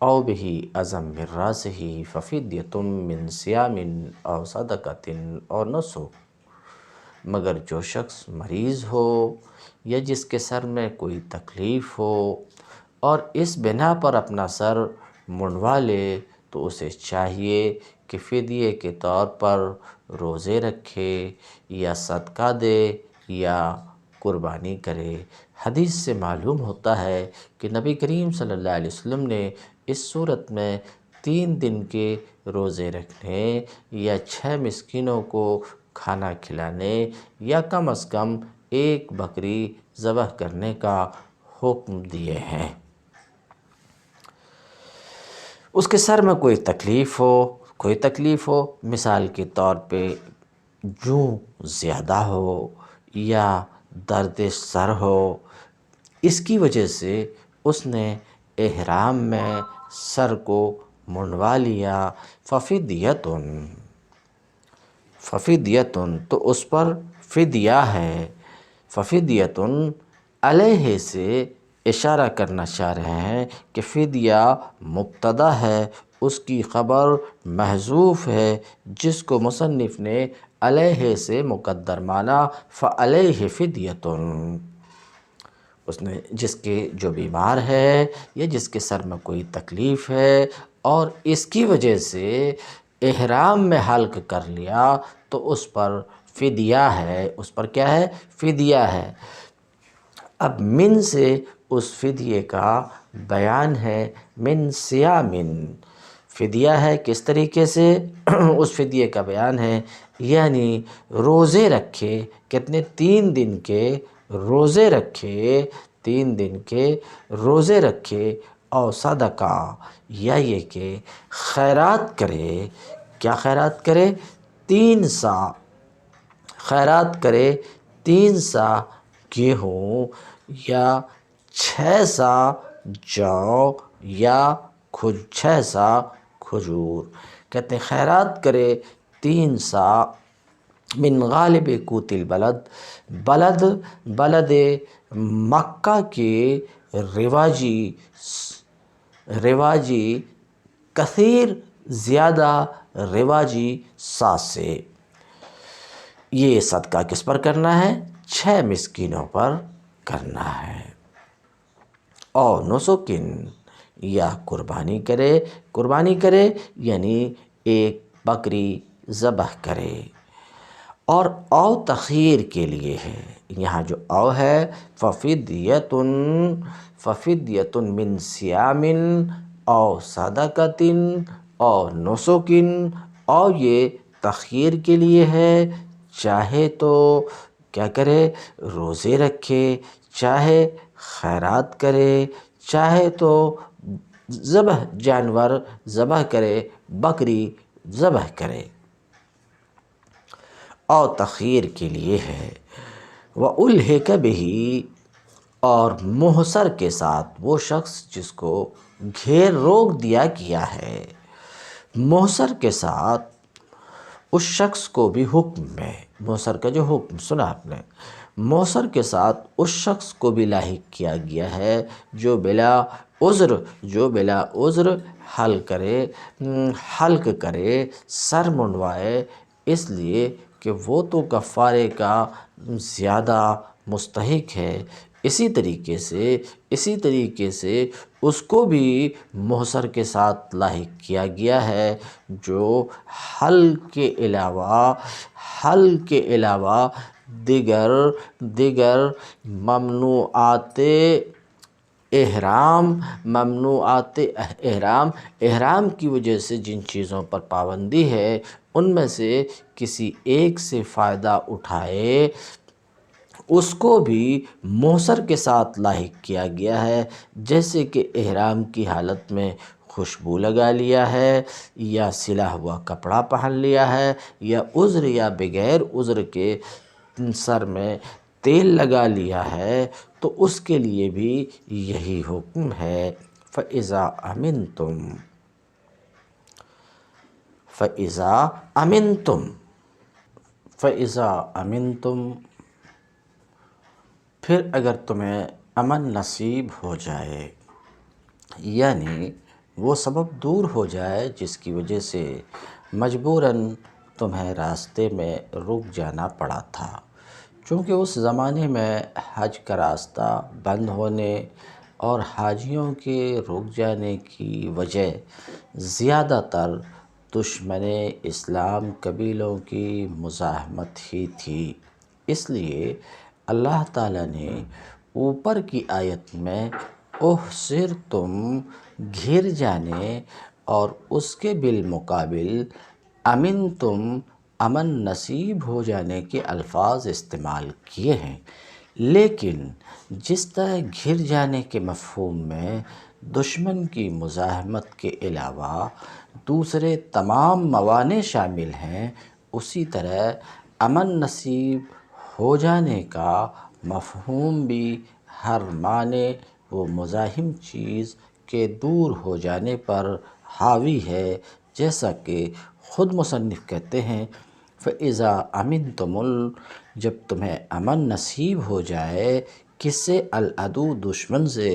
أَوْ بِهِ أَذًى مِّن رَّأْسِهِ فَفِدْيَةٌ مِّن صِيَامٍ أَوْ صَدَقَةٍ أَوْ نُسُكٍ، مگر جو شخص مریض ہو یا جس کے سر میں کوئی تکلیف ہو اور اس بنا پر اپنا سر منڈوا لے تو اسے چاہیے کہ فدیے کے طور پر روزے رکھے یا صدقہ دے یا قربانی کرے۔ حدیث سے معلوم ہوتا ہے کہ نبی کریم صلی اللہ علیہ وسلم نے اس صورت میں 3 دن کے روزے رکھنے یا 6 مسکینوں کو کھانا کھلانے یا کم از کم 1 بکری ذبح کرنے کا حکم دیے ہیں۔ اس کے سر میں کوئی تکلیف ہو، مثال کے طور پہ جوں زیادہ ہو یا درد سر ہو، اس کی وجہ سے اس نے احرام میں سر کو منڈوا لیا، ففدیتن تو اس پر فدیہ ہے، ففدیتن علیہ سے اشارہ کرنا چاہ رہے ہیں کہ فدیہ مبتدا ہے، اس کی خبر محذوف ہے جس کو مصنف نے علیہ سے مقدر مانا، فعلیہ فدیتن، اس نے جس کے جو بیمار ہے یا جس کے سر میں کوئی تکلیف ہے اور اس کی وجہ سے احرام میں حلق کر لیا تو اس پر فدیہ ہے، اس پر کیا ہے؟ فدیہ ہے۔ اب من سے اس فدیے کا بیان ہے، من صیامن، فدیہ ہے کس طریقے سے؟ اس فدیے کا بیان ہے یعنی روزے رکھے، کتنے؟ 3 دن کے روزے رکھے 3 دن کے روزے رکھے، اور صدقہ یا یہ کہ خیرات کرے۔ کیا خیرات کرے؟ 3 سا خیرات کرے، 3 سا گیہوں یا 6 سا جو یا 6 سا کھجور۔ کہتے ہیں خیرات کرے 3 سا من غالب قوت البلد، بلد مکہ کے رواجی کثیر زیادہ رواجی سا سے۔ یہ صدقہ کس پر کرنا ہے؟ 6 مسکینوں پر کرنا ہے۔ اور نسکن یا قربانی کرے یعنی ایک بکری ذبح کرے۔ اور او تخیر کے لیے ہے، یہاں جو او ہے ففدیۃ من صیام او صدقۃ او نسک، او یہ تخیر کے لیے ہے، چاہے تو کیا کرے؟ روزے رکھے، چاہے خیرات کرے، چاہے تو جانور ذبح کرے، بکری ذبح کرے، اور تخیر کے لیے ہے۔ وَأُلْحِقَ بِهِ، اور محصر کے ساتھ، وہ شخص جس کو روک دیا گیا ہے، محصر کے ساتھ اس شخص کو بھی حکم ہے۔ محصر کا جو حکم سنا آپ نے، محصر کے ساتھ اس شخص کو بھی لاحق کیا گیا ہے جو بلا عذر حلق کرے، سر منڈوائے، اس لیے کہ وہ تو کفارے کا زیادہ مستحق ہے۔ اسی طریقے سے اس کو بھی محصر کے ساتھ لاحق کیا گیا ہے جو حلق کے علاوہ دیگر ممنوعات احرام کی وجہ سے جن چیزوں پر پابندی ہے، ان میں سے کسی ایک سے فائدہ اٹھائے، اس کو بھی محصر کے ساتھ لاحق کیا گیا ہے۔ جیسے کہ احرام کی حالت میں خوشبو لگا لیا ہے، یا سلا ہوا کپڑا پہن لیا ہے، یا عذر یا بغیر عذر کے سر میں تیل لگا لیا ہے، تو اس کے لیے بھی یہی حکم ہے۔ فَإِذَا أَمِنْتُمْ، پھر اگر تمہیں امن نصیب ہو جائے، یعنی وہ سبب دور ہو جائے جس کی وجہ سے مجبوراً تمہیں راستے میں رک جانا پڑا تھا، چونکہ اس زمانے میں حج کا راستہ بند ہونے اور حاجیوں کے رک جانے کی وجہ زیادہ تر دشمن اسلام قبیلوں کی مزاحمت ہی تھی۔ اس لیے اللہ تعالیٰ نے اوپر کی آیت میں احصرتم، گھر جانے، اور اس کے بالمقابل امنتم، امن نصیب ہو جانے کے الفاظ استعمال کیے ہیں۔ لیکن جس طرح گھر جانے کے مفہوم میں دشمن کی مزاحمت کے علاوہ دوسرے تمام موانع شامل ہیں، اسی طرح امن نصیب ہو جانے کا مفہوم بھی ہر مانع و مزاحم چیز کے دور ہو جانے پر حاوی ہے، جیسا کہ خود مصنف کہتے ہیں فَإِذَا أَمِنْتُمُ، جب تمہیں امن نصیب ہو جائے، کس سے؟ العدو، دشمن سے،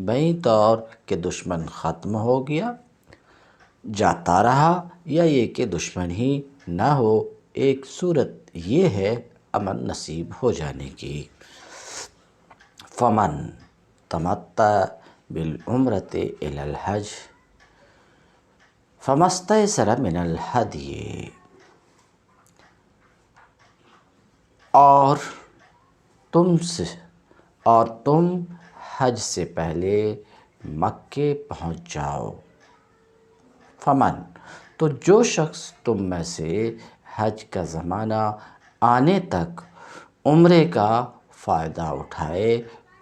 بیں طور کہ دشمن ختم ہو گیا، جاتا رہا، یا یہ کہ دشمن ہی نہ ہو۔ ایک صورت یہ ہے امن نصیب ہو جانے کی۔ فَمَن تَمَتَّعَ بِالْعُمْرَةِ إِلَى الْحَجِّ فَمَا اسْتَيْسَرَ مِنَ الْهَدْيِ، اور تم حج سے پہلے مکے پہنچ جاؤ۔ فمن، تو جو شخص تم میں سے حج کا زمانہ آنے تک عمرے کا فائدہ اٹھائے،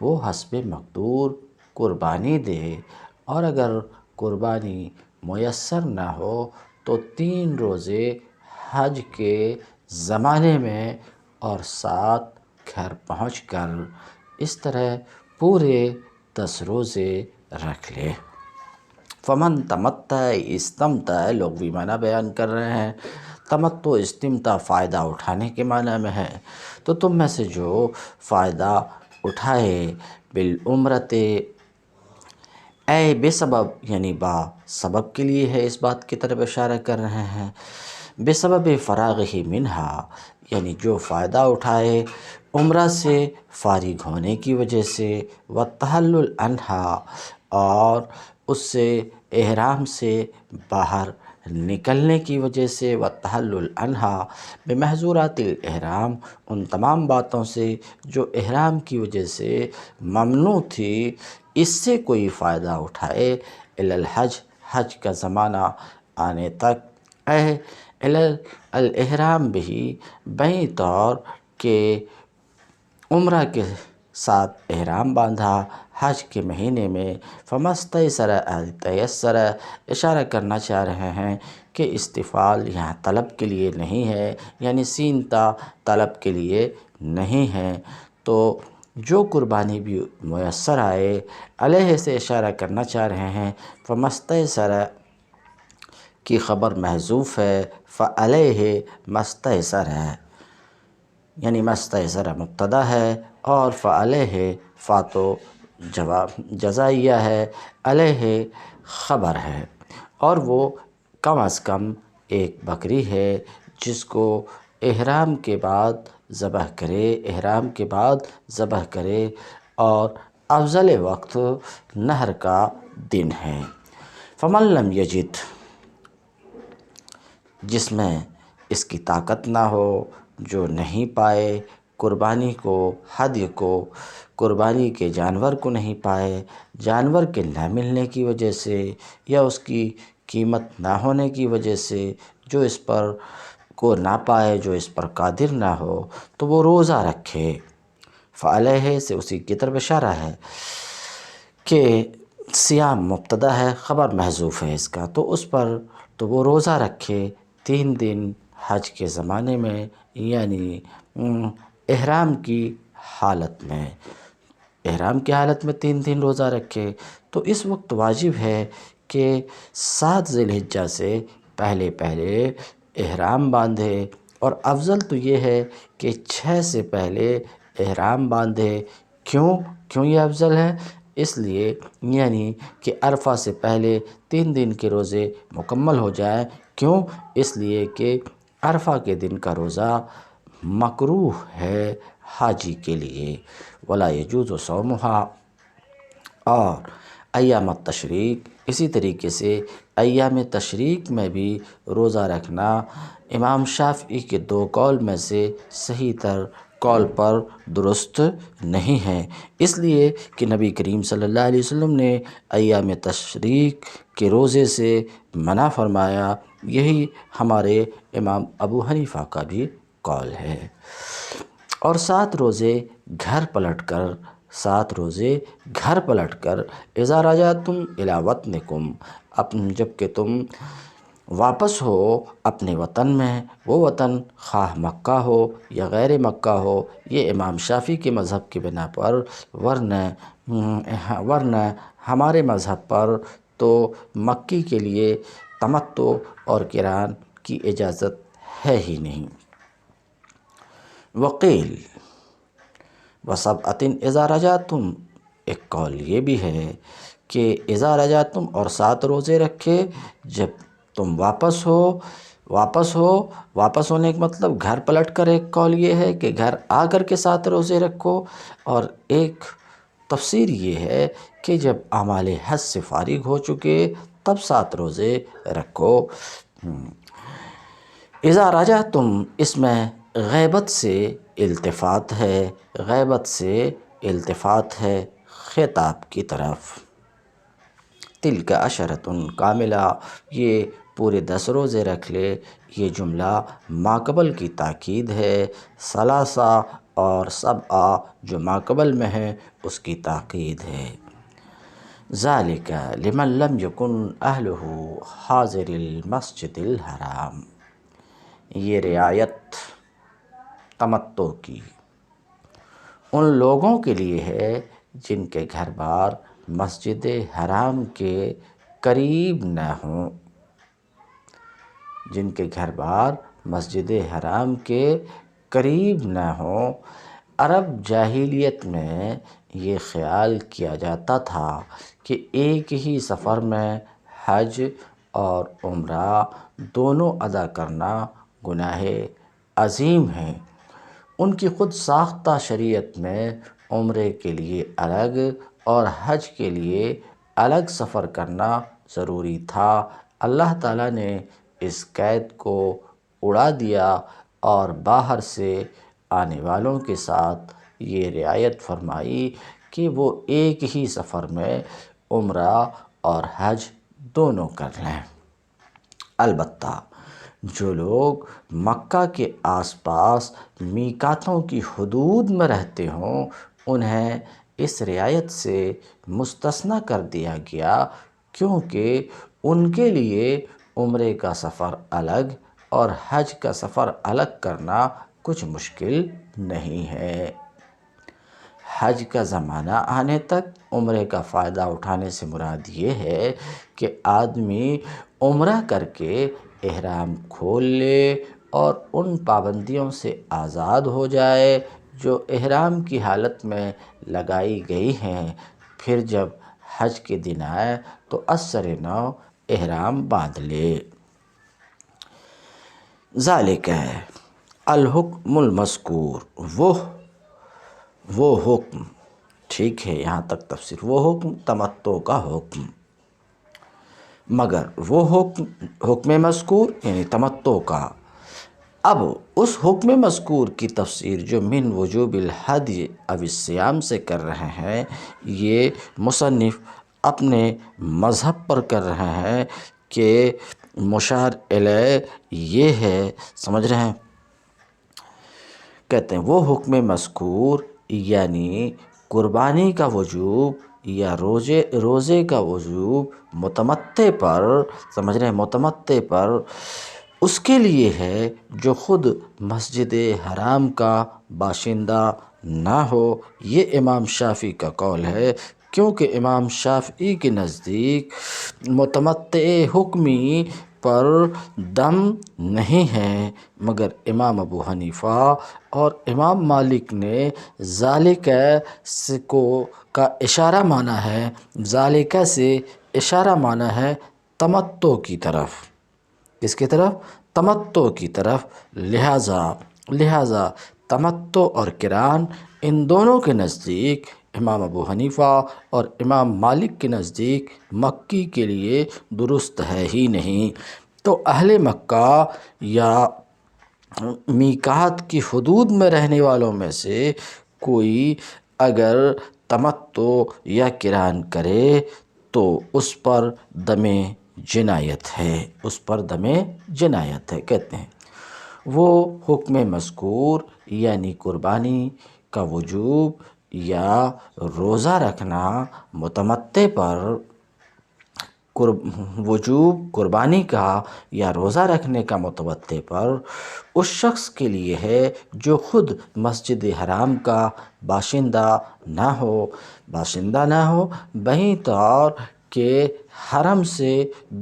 وہ حسب مقدور قربانی دے، اور اگر قربانی میسر نہ ہو تو 3 روزے حج کے زمانے میں اور 7 گھر پہنچ کر اس طرح پورے 10 روزے رکھ لے۔ فمن تمتع استمتع، لوگ بھی معنی بیان کر رہے ہیں۔ تمتع استمتع فائدہ اٹھانے کے معنی میں ہے، تو تم میں سے جو فائدہ اٹھائے بالعمرت، اے بے سبب، یعنی با سبب کے لیے ہے، اس بات کی طرف اشارہ کر رہے ہیں۔ بے سبب فراغہ منہا، یعنی جو فائدہ اٹھائے عمرہ سے فارغ ہونے کی وجہ سے، والتحلل عنہا، اور اس سے احرام سے باہر نکلنے کی وجہ سے، والتحلل عنہا بمحظورات الاحرام، ان تمام باتوں سے جو احرام کی وجہ سے ممنوع تھی، اس سے کوئی فائدہ اٹھائے، الی الحج، حج کا زمانہ آنے تک، اے الی الاحرام بہی، بیں طور کہ عمرہ کے ساتھ احرام باندھا حج کے مہینے میں، فمستیسر تیسر، اشارہ کرنا چاہ رہے ہیں کہ استفعال یہاں طلب کے لیے نہیں ہے، یعنی سین تا طلب کے لیے نہیں ہے، تو جو قربانی بھی میسر آئے، علیہ سے اشارہ کرنا چاہ رہے ہیں، فمستیسر کی خبر محذوف ہے، فعلیہ مستیسر ہے، یعنی مستیسر مبتدا ہے اور فعلیہ فا تو جواب جزائیہ ہے، علیہ خبر ہے، اور وہ کم از کم ایک بکری ہے جس کو احرام کے بعد ذبح کرے، احرام کے بعد ذبح کرے، اور افضل وقت نحر کا دن ہے۔ فمن لم یجد، جس میں اس کی طاقت نہ ہو، جو نہیں پائے قربانی کو، ہدی کو، قربانی کے جانور کو نہیں پائے، جانور کے نہ ملنے کی وجہ سے یا اس کی قیمت نہ ہونے کی وجہ سے، جو اس پر کو نہ پائے، جو اس پر قادر نہ ہو، تو وہ روزہ رکھے۔ فعلیہ سے اسی کی طرف اشارہ ہے کہ صیام مبتدا ہے، خبر محذوف ہے اس کا، تو اس پر تو وہ روزہ رکھے 3 دن حج کے زمانے میں، یعنی احرام کی حالت میں، احرام کی حالت میں 3 دن روزہ رکھے، تو اس وقت واجب ہے کہ 7 ذی الحجہ سے پہلے پہلے احرام باندھے، اور افضل تو یہ ہے کہ 6 سے پہلے احرام باندھے۔ کیوں یہ افضل ہے؟ اس لیے یعنی کہ عرفہ سے پہلے 3 دن کے روزے مکمل ہو جائیں۔ کیوں؟ اس لیے کہ عرفہ کے دن کا روزہ مکروہ ہے حاجی کے لیے، ولا یجوز صومھا، اور ایام التشریق، اسی طریقے سے ایام تشریق میں بھی روزہ رکھنا امام شافعی کے 2 قول میں سے صحیح تر قول پر درست نہیں ہے، اس لیے کہ نبی کریم صلی اللہ علیہ وسلم نے ایام تشریق کے روزے سے منع فرمایا، یہی ہمارے امام ابو حنیفہ کا بھی قول ہے۔ اور 7 روزے گھر پلٹ کر، 7 روزے گھر پلٹ کر، اذا رجعتم الی وطنکم، جب کہ تم واپس ہو اپنے وطن میں، وہ وطن خواہ مکہ ہو یا غیر مکہ ہو، یہ امام شافعی کے مذہب کی بنا پر، ورنہ ہمارے مذہب پر تو مکی کے لیے تمتع اور قران کی اجازت ہے ہی نہیں۔ وقیل وسبعۃ اذا رجعتم، ایک قول یہ بھی ہے کہ اذا رجعتم، اور 7 روزے رکھے جب تم واپس ہونے کا مطلب گھر پلٹ کر، ایک قول یہ ہے کہ گھر آ کر کے 7 روزے رکھو، اور ایک تفسیر یہ ہے کہ جب اعمال حج سے فارغ ہو چکے تب 7 روزے رکھو۔ اذا رجعتم، اس میں غیبت سے التفات ہے، غیبت سے التفات ہے خطاب کی طرف۔ تلک عشرۃ کاملہ، یہ پورے 10 روزے رکھ لے، یہ جملہ ماقبل کی تاکید ہے۔ ثلاثہ اور سبع جو ماقبل میں ہے اس کی تاکید ہے۔ ذالک لمن لم یکن اہلہ حاضر المسجد الحرام، یہ رعایت تمتع کی ان لوگوں کے لیے ہے جن کے گھر بار مسجد حرام کے قریب نہ ہوں، جن کے گھر بار مسجد حرام کے قریب نہ ہوں۔ عرب جاہلیت میں یہ خیال کیا جاتا تھا کہ ایک ہی سفر میں حج اور عمرہ دونوں ادا کرنا گناہ عظیم ہے۔ ان کی خود ساختہ شریعت میں عمرے کے لیے الگ اور حج کے لیے الگ سفر کرنا ضروری تھا۔ اللہ تعالیٰ نے اس قید کو اڑا دیا اور باہر سے آنے والوں کے ساتھ یہ رعایت فرمائی کہ وہ ایک ہی سفر میں عمرہ اور حج دونوں کر لیں۔ البتہ جو لوگ مکہ کے آس پاس میقاتوں کی حدود میں رہتے ہوں انہیں اس رعایت سے مستثنیٰ کر دیا گیا، کیونکہ ان کے لیے عمرے کا سفر الگ اور حج کا سفر الگ کرنا کچھ مشکل نہیں ہے۔ حج کا زمانہ آنے تک عمرے کا فائدہ اٹھانے سے مراد یہ ہے کہ آدمی عمرہ کر کے احرام کھول لے اور ان پابندیوں سے آزاد ہو جائے جو احرام کی حالت میں لگائی گئی ہیں، پھر جب حج کے دن آئے تو ازسرِ نو احرام باندھ لے۔ ذالک الحکم المذکور، وہ حکم، ٹھیک ہے یہاں تک تفسیر، وہ حکم تمتع کا حکم، مگر وہ حکم مذکور یعنی تمتع کا۔ اب اس حکم مذکور کی تفسیر جو من وجوب الحدی او الصیام سے کر رہے ہیں، یہ مصنف اپنے مذہب پر کر رہے ہیں کہ مشار الیہ یہ ہے، سمجھ رہے ہیں، کہتے ہیں وہ حکم مذکور یعنی قربانی کا وجوب یا روزے کا وجوب متمتع پر، سمجھ رہے ہیں، متمتع پر اس کے لیے ہے جو خود مسجد حرام کا باشندہ نہ ہو۔ یہ امام شافعی کا قول ہے، کیونکہ امام شافعی کے نزدیک متمتع حکمی پر دم نہیں ہے، مگر امام ابو حنیفہ اور امام مالک نے ذالک کا اشارہ مانا ہے، ذالک سے اشارہ مانا ہے تمتع کی طرف۔ کس کی طرف؟ تمتع کی طرف۔ لہٰذا تمتع اور قران ان دونوں کے نزدیک، امام ابو حنیفہ اور امام مالک کے نزدیک مکی کے لیے درست ہے ہی نہیں۔ تو اہل مکہ یا میقات کی حدود میں رہنے والوں میں سے کوئی اگر تمتع یا قران کرے تو اس پر دم جنایت ہے، اس پر دم جنایت ہے۔ کہتے ہیں وہ حکم مذکور یعنی قربانی کا وجوب یا روزہ رکھنا متمتع پر، وجوب قربانی کا یا روزہ رکھنے کا متمتع پر اس شخص کے لیے ہے جو خود مسجد حرام کا باشندہ نہ ہو، بہیں طور کہ حرم سے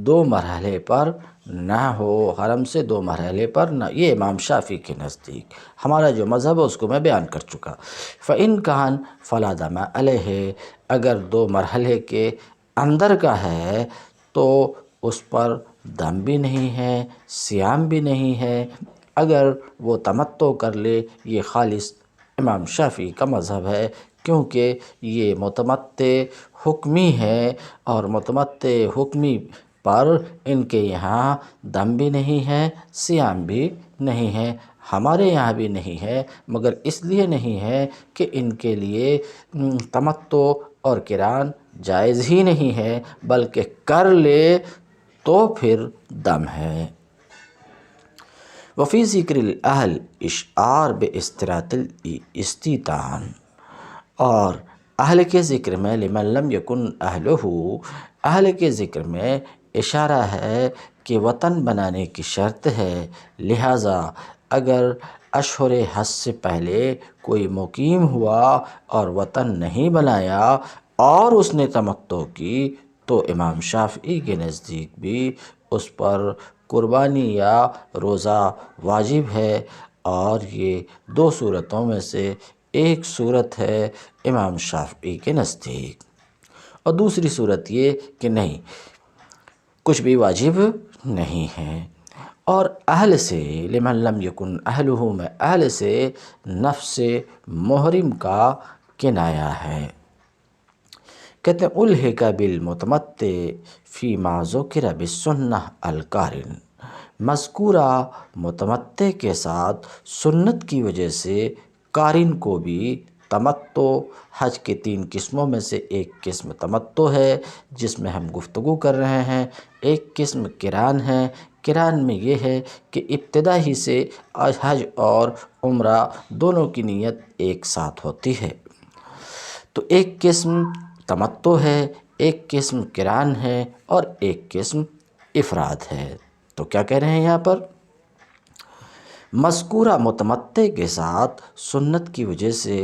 2 مرحلے پر نہ ہو، حرم سے 2 مرحلے پر نہ۔ یہ امام شافعی کے نزدیک، ہمارا جو مذہب ہے اس کو میں بیان کر چکا۔ فَإِن كَانَ فَلَا دَمَ عَلَيْهِ، اگر 2 مرحلے کے اندر کا ہے تو اس پر دم بھی نہیں ہے، صیام بھی نہیں ہے، اگر وہ تمتع کر لے۔ یہ خالص امام شافعی کا مذہب ہے، کیونکہ یہ متمتع حکمی ہے اور متمتع حکمی پر ان کے یہاں دم بھی نہیں ہے، صیام بھی نہیں ہے، ہمارے یہاں بھی نہیں ہے، مگر اس لیے نہیں ہے کہ ان کے لیے تمتع اور قران جائز ہی نہیں ہے، بلکہ کر لے تو پھر دم ہے۔ وفی ذکر الاہل اشعار باستراط الاستیطان، اور اہل کے ذکر میں لمن لم یکن اہلہ، اہل کے ذکر میں اشارہ ہے کہ وطن بنانے کی شرط ہے، لہٰذا اگر اشہر حج سے پہلے کوئی مقیم ہوا اور وطن نہیں بنایا اور اس نے تمتع کی تو امام شافعی کے نزدیک بھی اس پر قربانی یا روزہ واجب ہے، اور یہ دو صورتوں میں سے ایک صورت ہے امام شافعی کے نزدیک، اور دوسری صورت یہ کہ نہیں، کچھ بھی واجب نہیں ہے۔ اور اہل سے لمن لم یکن اہلہ میں اہل سے نفس محرم کا کنایا ہے۔ کہتے ہیں الحق بالمتمتع فیما ذکر بالسنہ القارن، مذکورہ متمتع کے ساتھ سنت کی وجہ سے قارن کو بھی تمتع، حج کے 3 قسموں میں سے ایک قسم تمتع ہے جس میں ہم گفتگو کر رہے ہیں، ایک قسم قران ہے۔ قران میں یہ ہے کہ ابتدا ہی سے حج اور عمرہ دونوں کی نیت ایک ساتھ ہوتی ہے، تو ایک قسم تمتع ہے، ایک قسم قران ہے، اور ایک قسم افراد ہے۔ تو کیا کہہ رہے ہیں یہاں پر؟ مذکورہ متمتع کے ساتھ سنت کی وجہ سے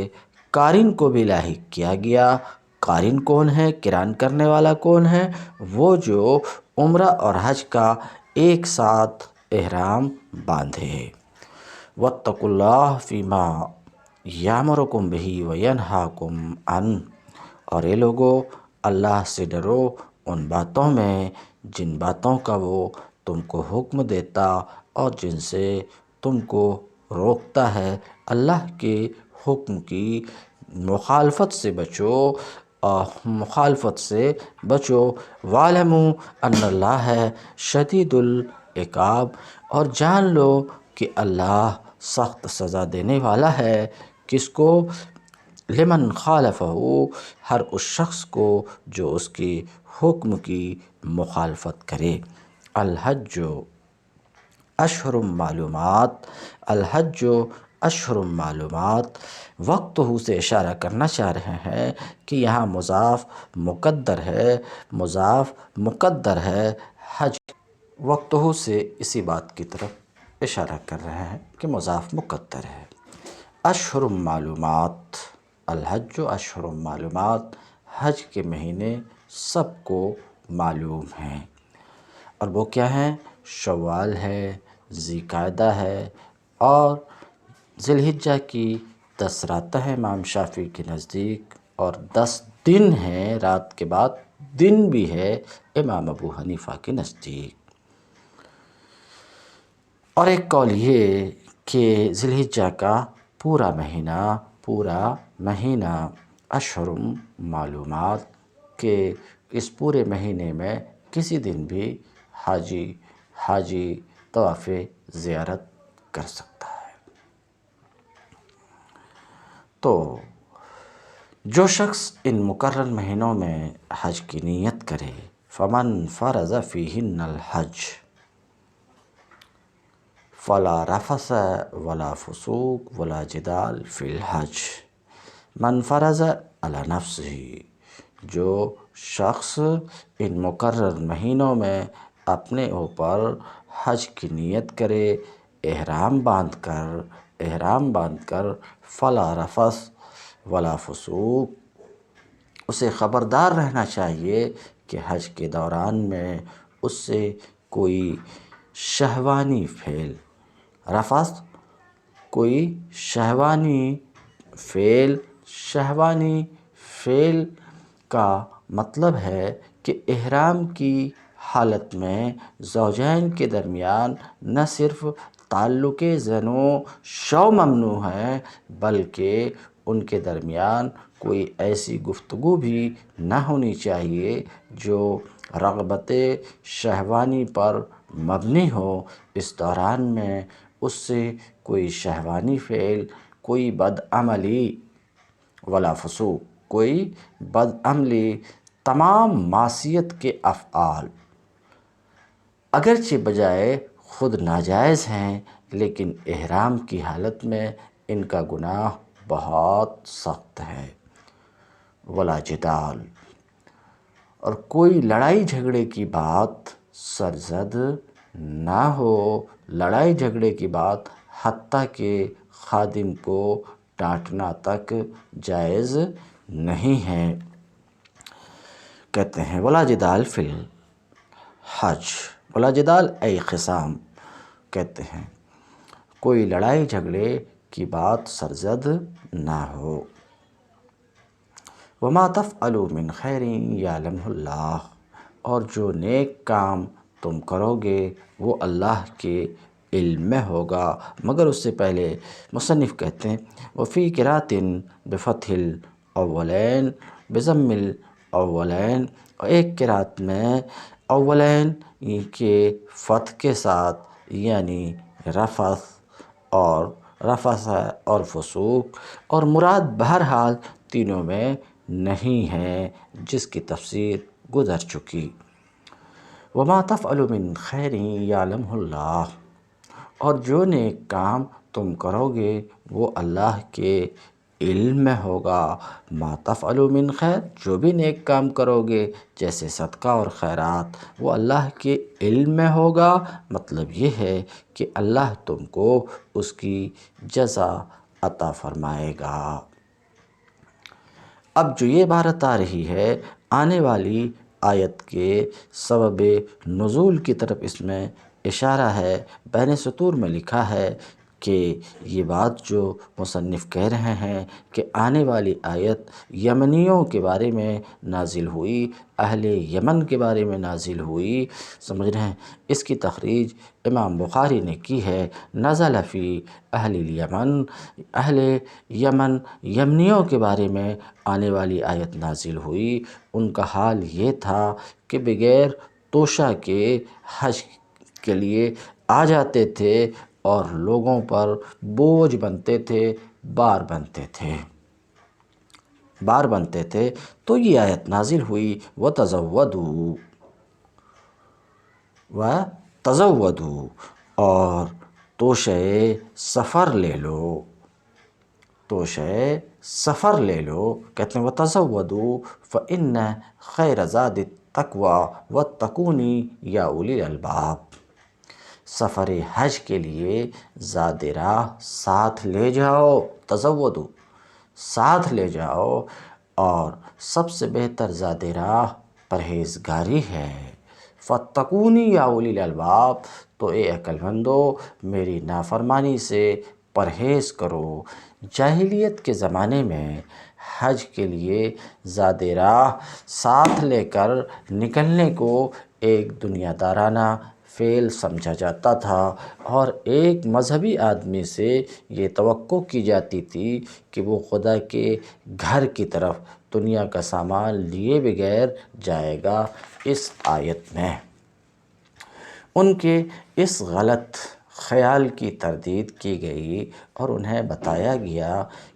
قارن کو بھی لاحق کیا گیا۔ قارن کون ہے؟ قران کرنے والا کون ہے؟ وہ جو عمرہ اور حج کا ایک ساتھ احرام باندھے۔ واتقوا اللہ فیما یامرکم بہ وینہاکم عنہ، اور اے لوگو اللہ سے ڈرو ان باتوں میں جن باتوں کا وہ تم کو حکم دیتا اور جن سے تم کو روکتا ہے۔ اللہ کے حکم کی مخالفت سے بچو، مخالفت سے بچو۔ وَاعْلَمُوا أَنَّ اللَّهَ شَدِيدُ الْعِقَابِ، اور جان لو کہ اللہ سخت سزا دینے والا ہے۔ کس کو؟ لمن خالفہ، ہر اس شخص کو جو اس کے حکم کی مخالفت کرے۔ الحج اشہر معلومات، الحج اشہر معلومات، وقت سے اشارہ کرنا چاہ رہے ہیں کہ یہاں مضاف مقدر ہے، مضاف مقدر ہے، حج وقت سے اسی بات کی طرف اشارہ کر رہے ہیں کہ مضاف مقدر ہے۔ اشہر معلومات، الحج اشہر معلومات، حج کے مہینے سب کو معلوم ہیں، اور وہ کیا ہیں؟ شوال ہے، ذی قعدہ ہے، اور ذی الحجہ کی 10 راتیں ہیں امام شافعی کے نزدیک، اور 10 دن ہیں، رات کے بعد دن بھی ہے امام ابو حنیفہ کے نزدیک۔ اور ایک قول یہ کہ ذی الحجہ کا پورا مہینہ اشہر معلومات، کہ اس پورے مہینے میں کسی دن بھی حاجی طواف زیارت کر سکتا ہے۔ تو جو شخص ان مقرر مہینوں میں حج کی نیت کرے، فمن فرض فیہن الحج فلا رفث ولا فسوق ولا جدال فی الحج، من فرض علی نفسہ، جو شخص ان مقرر مہینوں میں اپنے اوپر حج کی نیت کرے احرام باندھ کر، فلا رفث ولا فسوق، اسے خبردار رہنا چاہیے کہ حج کے دوران میں اس سے کوئی شہوانی فعل، رفث کوئی شہوانی فعل کا مطلب ہے کہ احرام کی حالت میں زوجین کے درمیان نہ صرف تعلق زن و شو ممنوع ہے، بلکہ ان کے درمیان کوئی ایسی گفتگو بھی نہ ہونی چاہیے جو رغبت شہوانی پر مبنی ہو۔ اس دوران میں اس سے کوئی شہوانی فعل، کوئی بدعملی، ولا فسوق، کوئی بدعملی، تمام معصیت کے افعال اگرچہ بجائے خود ناجائز ہیں، لیکن احرام کی حالت میں ان کا گناہ بہت سخت ہے۔ ولا جدال، اور کوئی لڑائی جھگڑے کی بات سرزد نہ ہو، لڑائی جھگڑے کی بات حتیٰ کہ خادم کو ڈانٹنا تک جائز نہیں ہے۔ کہتے ہیں ولا جدال فی الحج، ولا جدال ای خصام، کہتے ہیں کوئی لڑائی جھگڑے کی بات سرزد نہ ہو۔ وما تفعلوا من خیر یعلمہ اللہ، اور جو نیک کام تم کرو گے وہ اللہ کے علم میں ہوگا۔ مگر اس سے پہلے مصنف کہتے ہیں وفی قراءۃ بفتح الاولین بضم الاولین، اور ایک قراءت میں اولین کے فتح کے ساتھ، یعنی رفث اور فسوق، اور مراد بہرحال تینوں میں نہیں ہے، جس کی تفسیر گزر چکی۔ وما تفعلوا من خیر یعلمہ اللہ، اور جو نیک کام تم کرو گے وہ اللہ کے علم میں ہوگا۔ ما تفعلوا من خیر، جو بھی نیک کام کرو گے جیسے صدقہ اور خیرات، وہ اللہ کے علم میں ہوگا۔ مطلب یہ ہے کہ اللہ تم کو اس کی جزا عطا فرمائے گا۔ اب جو یہ عبارت آ رہی ہے، آنے والی آیت کے سبب نزول کی طرف اس میں اشارہ ہے۔ بین سطور میں لکھا ہے کہ یہ بات جو مصنف کہہ رہے ہیں کہ آنے والی آیت یمنیوں کے بارے میں نازل ہوئی، اہل یمن کے بارے میں نازل ہوئی، سمجھ رہے ہیں۔ اس کی تخریج امام بخاری نے کی ہے۔ نزل فی اہل الیمن، اہل یمن، یمنیوں کے بارے میں آنے والی آیت نازل ہوئی۔ ان کا حال یہ تھا کہ بغیر توشہ کے حج کے لیے آ جاتے تھے اور لوگوں پر بوجھ بنتے تھے، بار بنتے تھے، تو یہ آیت نازل ہوئی وَتَزَوَّدُوا، اور توشہ سفر لے لو، توشہ سفر لے لو۔ کہتے ہیں وَتَزَوَّدُوا فَإِنَّ خَيْرَ زَادِ التَّقْوَىٰ وَاتَّقُونِ یا اُولِي الْأَلْبَابِ، سفر حج کے لیے زاد راہ ساتھ لے جاؤ، تزودو ساتھ لے جاؤ، اور سب سے بہتر زاد راہ پرہیزگاری ہے۔ فَاتَّقُونِ یا اُولِي الْأَلْبَابِ، تو اے عقل مندو میری نافرمانی سے پرہیز کرو۔ جاہلیت کے زمانے میں حج کے لیے زاد راہ ساتھ لے کر نکلنے کو ایک دنیا دارانہ فعل سمجھا جاتا تھا، اور ایک مذہبی آدمی سے یہ توقع کی جاتی تھی کہ وہ خدا کے گھر کی طرف دنیا کا سامان لیے بغیر جائے گا۔ اس آیت میں ان کے اس غلط خیال کی تردید کی گئی اور انہیں بتایا گیا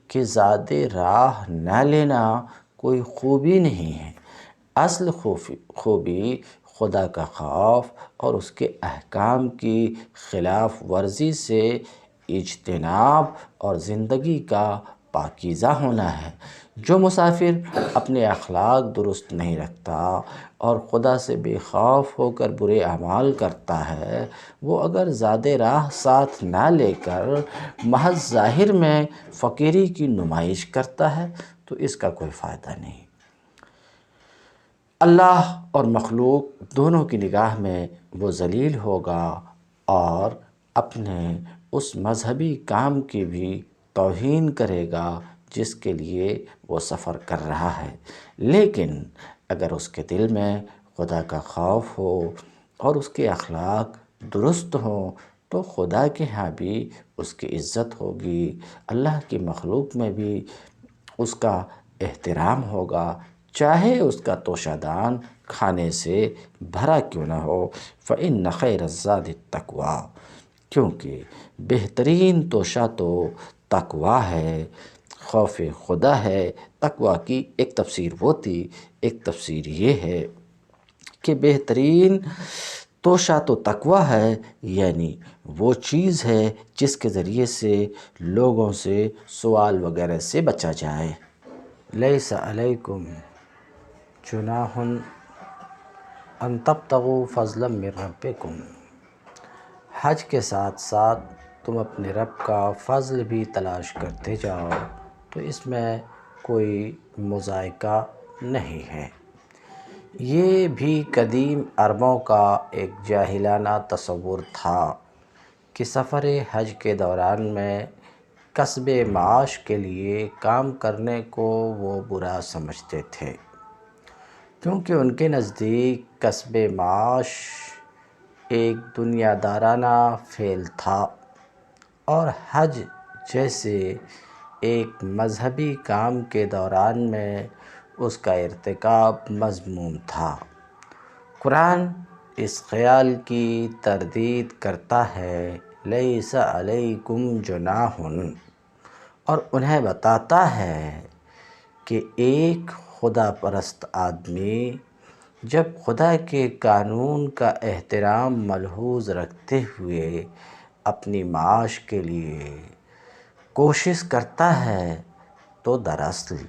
کہ زاد راہ نہ لینا کوئی خوبی نہیں ہے۔ اصل خوبی خدا کا خوف اور اس کے احکام کی خلاف ورزی سے اجتناب اور زندگی کا پاکیزہ ہونا ہے۔ جو مسافر اپنے اخلاق درست نہیں رکھتا اور خدا سے بے خوف ہو کر برے اعمال کرتا ہے، وہ اگر زاد راہ ساتھ نہ لے کر محض ظاہر میں فقیری کی نمائش کرتا ہے تو اس کا کوئی فائدہ نہیں۔ اللہ اور مخلوق دونوں کی نگاہ میں وہ ذلیل ہوگا اور اپنے اس مذہبی کام کی بھی توہین کرے گا جس کے لیے وہ سفر کر رہا ہے۔ لیکن اگر اس کے دل میں خدا کا خوف ہو اور اس کے اخلاق درست ہوں تو خدا کے ہاں بھی اس کی عزت ہوگی، اللہ کی مخلوق میں بھی اس کا احترام ہوگا، چاہے اس کا توشہ دان کھانے سے بھرا کیوں نہ ہو۔ فَإِنَّ خَيْرَ الزَّادِ التَّقْوَىٰ، کیونکہ بہترین توشہ تو تقویٰ ہے، خوف خدا ہے۔ تقویٰ کی ایک تفسیر وہ تھی، ایک تفسیر یہ ہے کہ بہترین توشہ تو تقوی ہے، یعنی وہ چیز ہے جس کے ذریعے سے لوگوں سے سوال وغیرہ سے بچا جائے۔ لیس علیکم جناح ان تبتغوا فضلا من ربکم، حج کے ساتھ ساتھ تم اپنے رب کا فضل بھی تلاش کرتے جاؤ تو اس میں کوئی مضائقہ نہیں ہے۔ یہ بھی قدیم عربوں کا ایک جاہلانہ تصور تھا کہ سفر حج کے دوران میں کسب معاش کے لیے کام کرنے کو وہ برا سمجھتے تھے، کیونکہ ان کے نزدیک کسب معاش ایک دنیا دارانہ فعل تھا اور حج جیسے ایک مذہبی کام کے دوران میں اس کا ارتکاب مذموم تھا۔ قرآن اس خیال کی تردید کرتا ہے، لیس علیکم جناح، اور انہیں بتاتا ہے کہ ایک خدا پرست آدمی جب خدا کے قانون کا احترام ملحوظ رکھتے ہوئے اپنی معاش کے لیے کوشش کرتا ہے تو دراصل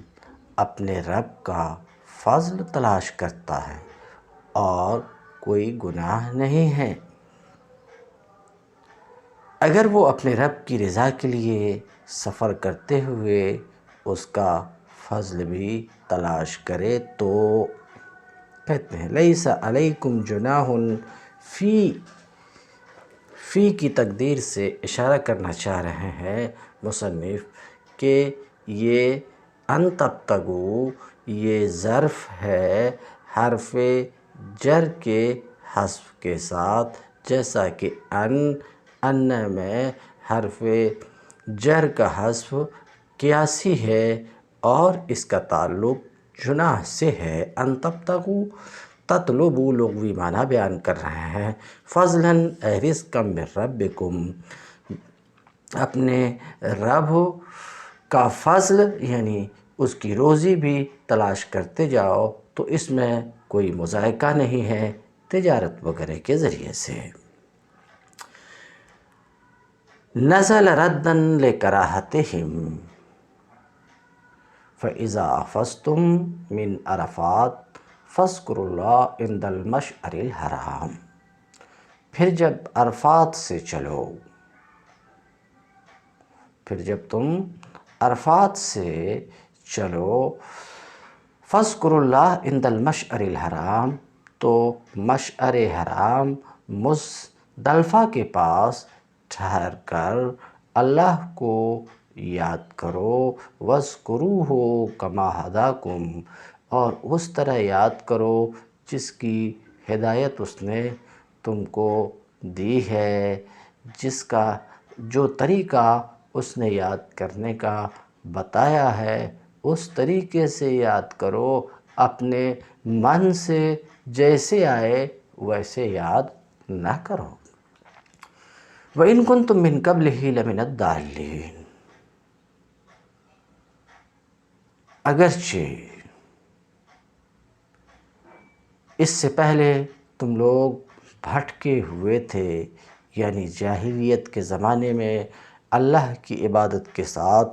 اپنے رب کا فضل تلاش کرتا ہے اور کوئی گناہ نہیں ہے۔ اگر وہ اپنے رب کی رضا کے لیے سفر کرتے ہوئے اس کا فضل بھی تلاش کرے تو کہتے ہیں لیس علیکم جناح، فی کی تقدیر سے اشارہ کرنا چاہ رہے ہیں مصنف کہ یہ ان تبتغوا یہ ظرف ہے حرف جر کے حذف کے ساتھ، جیسا کہ ان میں حرف جر کا حذف قیاسی ہے اور اس کا تعلق جناح سے ہے۔ ان تبتغوا تطلبوا لغوی معنی بیان کر رہے ہیں، فضلاً اے رزقا من ربکم، اپنے رب کا فضل یعنی اس کی روزی بھی تلاش کرتے جاؤ تو اس میں کوئی مضائقہ نہیں ہے تجارت وغیرہ کے ذریعے سے۔ نزل ردا لکراہتہم فَإِذَا أَفَضْتُم مِّنْ عَرَفَاتٍ فاذكروا اللَّهَ عِندَ الْمَشْعَرِ الْحَرَامِ، پھر جب تم عرفات سے چلو فاذكروا اللَّهَ عِندَ الْمَشْعَرِ الْحَرَامِ، تو مشعر حرام مزدلفہ کے پاس ٹھہر کر اللہ کو یاد کرو، وَاذْكُرُوهُ كَمَا هَدَاكُمْ، اور اس طرح یاد کرو جس کی ہدایت اس نے تم کو دی ہے، جس کا جو طریقہ اس نے یاد کرنے کا بتایا ہے اس طریقے سے یاد کرو، اپنے من سے جیسے آئے ویسے یاد نہ کرو۔ وَإِن كُنتُم مِّن قَبْلِهِ لَمِنَ الضَّالِّينَ، اگرچہ اس سے پہلے تم لوگ بھٹکے ہوئے تھے، یعنی جاہلیت کے زمانے میں اللہ کی عبادت کے ساتھ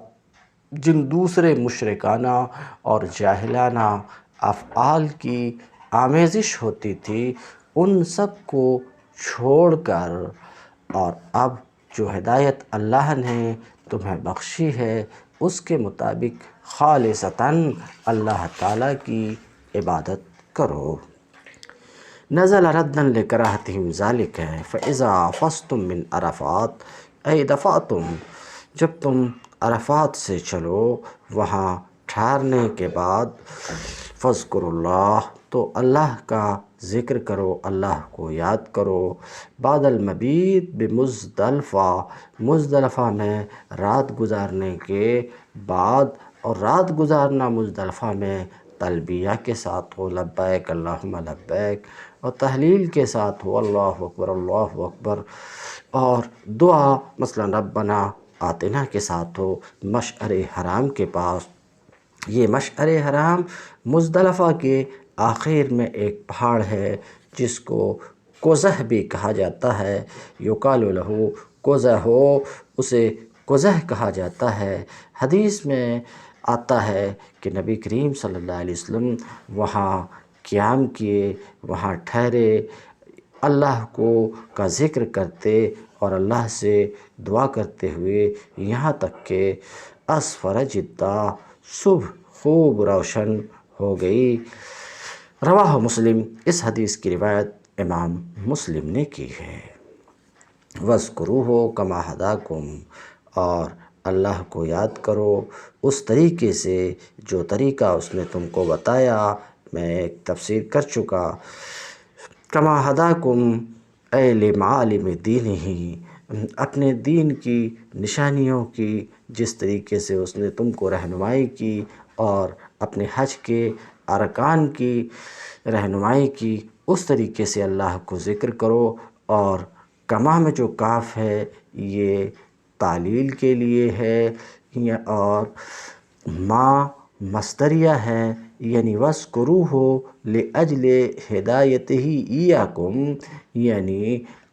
جن دوسرے مشرکانہ اور جاہلانہ افعال کی آمیزش ہوتی تھی ان سب کو چھوڑ کر، اور اب جو ہدایت اللہ نے تمہیں بخشی ہے اس کے مطابق خالصتاً اللہ تعالیٰ کی عبادت کرو۔ نزل ردا لکراہتہم ذالک فَإِذَا أَفَضْتُم مِّنْ عَرَفَاتٍ، اے دفعتم جب تم عرفات سے چلو، وہاں ٹھہرنے کے بعد فاذکروا اللہ، تو اللہ کا ذکر کرو، اللہ کو یاد کرو، بعد المبیت بمزدلفہ، مزدلفہ میں رات گزارنے کے بعد، اور رات گزارنا مزدلفہ میں تلبیہ کے ساتھ ہو، لبیک اللہم لبیک، اور تحلیل کے ساتھ ہو، اللہ اکبر اللہ اکبر، اور دعا مثلا ربنا آتنا کے ساتھ ہو مشعر حرام کے پاس۔ یہ مشعر حرام مزدلفہ کے آخر میں ایک پہاڑ ہے جس کو قزح بھی کہا جاتا ہے، یقال لہو قزح، اسے قزح کہا جاتا ہے۔ حدیث میں آتا ہے کہ نبی کریم صلی اللہ علیہ وسلم وہاں قیام کیے، وہاں ٹھہرے، اللہ کا ذکر کرتے اور اللہ سے دعا کرتے ہوئے یہاں تک کہ اسفر جدا، صبح خوب روشن ہو گئی۔ رواہ مسلم، اس حدیث کی روایت امام مسلم نے کی ہے۔ وَاذْكُرُوهُ كَمَا هَدَاكُمْ، اور اللہ کو یاد کرو اس طریقے سے جو طریقہ اس نے تم کو بتایا، میں ایک تفسیر کر چکا۔ کما ہداکم اے لمعالم دینہ، اپنے دین کی نشانیوں کی جس طریقے سے اس نے تم کو رہنمائی کی، اور اپنے حج کے ارکان کی رہنمائی کی، اس طریقے سے اللہ کو ذکر کرو۔ اور کما میں جو کاف ہے یہ تعلیل کے لیے ہے، اور ما مصدریہ ہے، یعنی وَاذْكُرُوهُ لِأَجْلِ ہدایتہ ایاکم، یعنی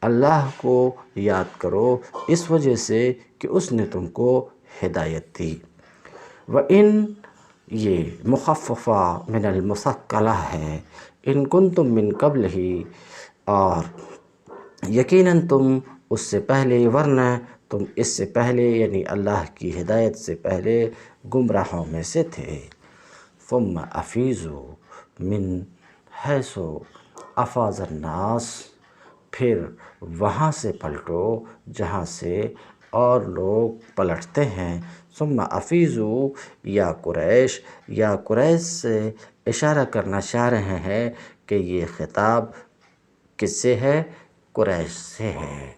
اللہ کو یاد کرو اس وجہ سے کہ اس نے تم کو ہدایت دی۔ وَإِن، یہ مخففہ من المثقلہ ہے، ان کنتم من قبلہ، اور یقیناً تم اس سے پہلے، ورنہ تم اس سے پہلے یعنی اللہ کی ہدایت سے پہلے گمراہوں میں سے تھے۔ ثم افیضوا من حیث افاض الناس، پھر وہاں سے پلٹو جہاں سے اور لوگ پلٹتے ہیں۔ ثم افیضوا، یا قریش سے اشارہ کرنا چاہ رہے ہیں کہ یہ خطاب کس سے ہے؟ قریش سے ہے۔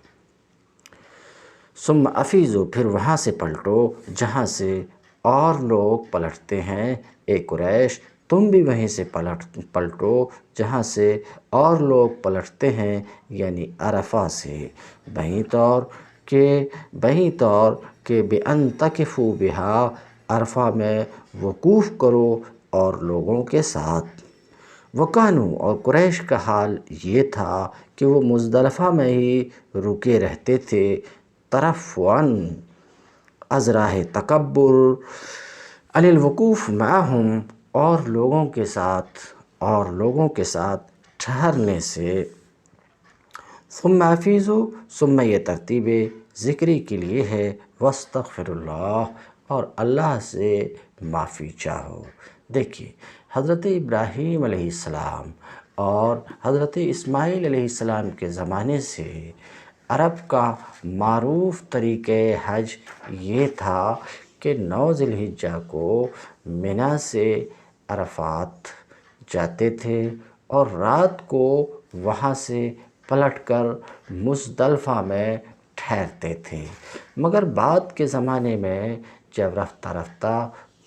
ثم افیضوا، پھر وہاں سے پلٹو جہاں سے اور لوگ پلٹتے ہیں۔ اے قریش، تم بھی وہیں سے پلٹو جہاں سے اور لوگ پلٹتے ہیں، یعنی عرفہ سے، بہیں طور کہ بِأَن تَقِفُوا بِهَا، عرفہ میں وقوف کرو اور لوگوں کے ساتھ۔ وَكَانُوا، اور قریش کا حال یہ تھا کہ وہ مزدلفہ میں ہی رکے رہتے تھے، ترفعاً، از راہ تکبر، عن الوقوف معہم، اور لوگوں کے ساتھ ٹھہرنے سے۔ ثم افیضوا، ثم یہ ترتیب ذکری کے لیے ہے، واستغفروا اللہ، اور اللہ سے معافی چاہو۔ دیکھیے، حضرت ابراہیم علیہ السلام اور حضرت اسماعیل علیہ السلام کے زمانے سے عرب کا معروف طریقہ حج یہ تھا کہ 9 ذی الحجہ کو منی سے عرفات جاتے تھے اور رات کو وہاں سے پلٹ کر مزدلفہ میں ٹھہرتے تھے۔ مگر بعد کے زمانے میں جب رفتہ رفتہ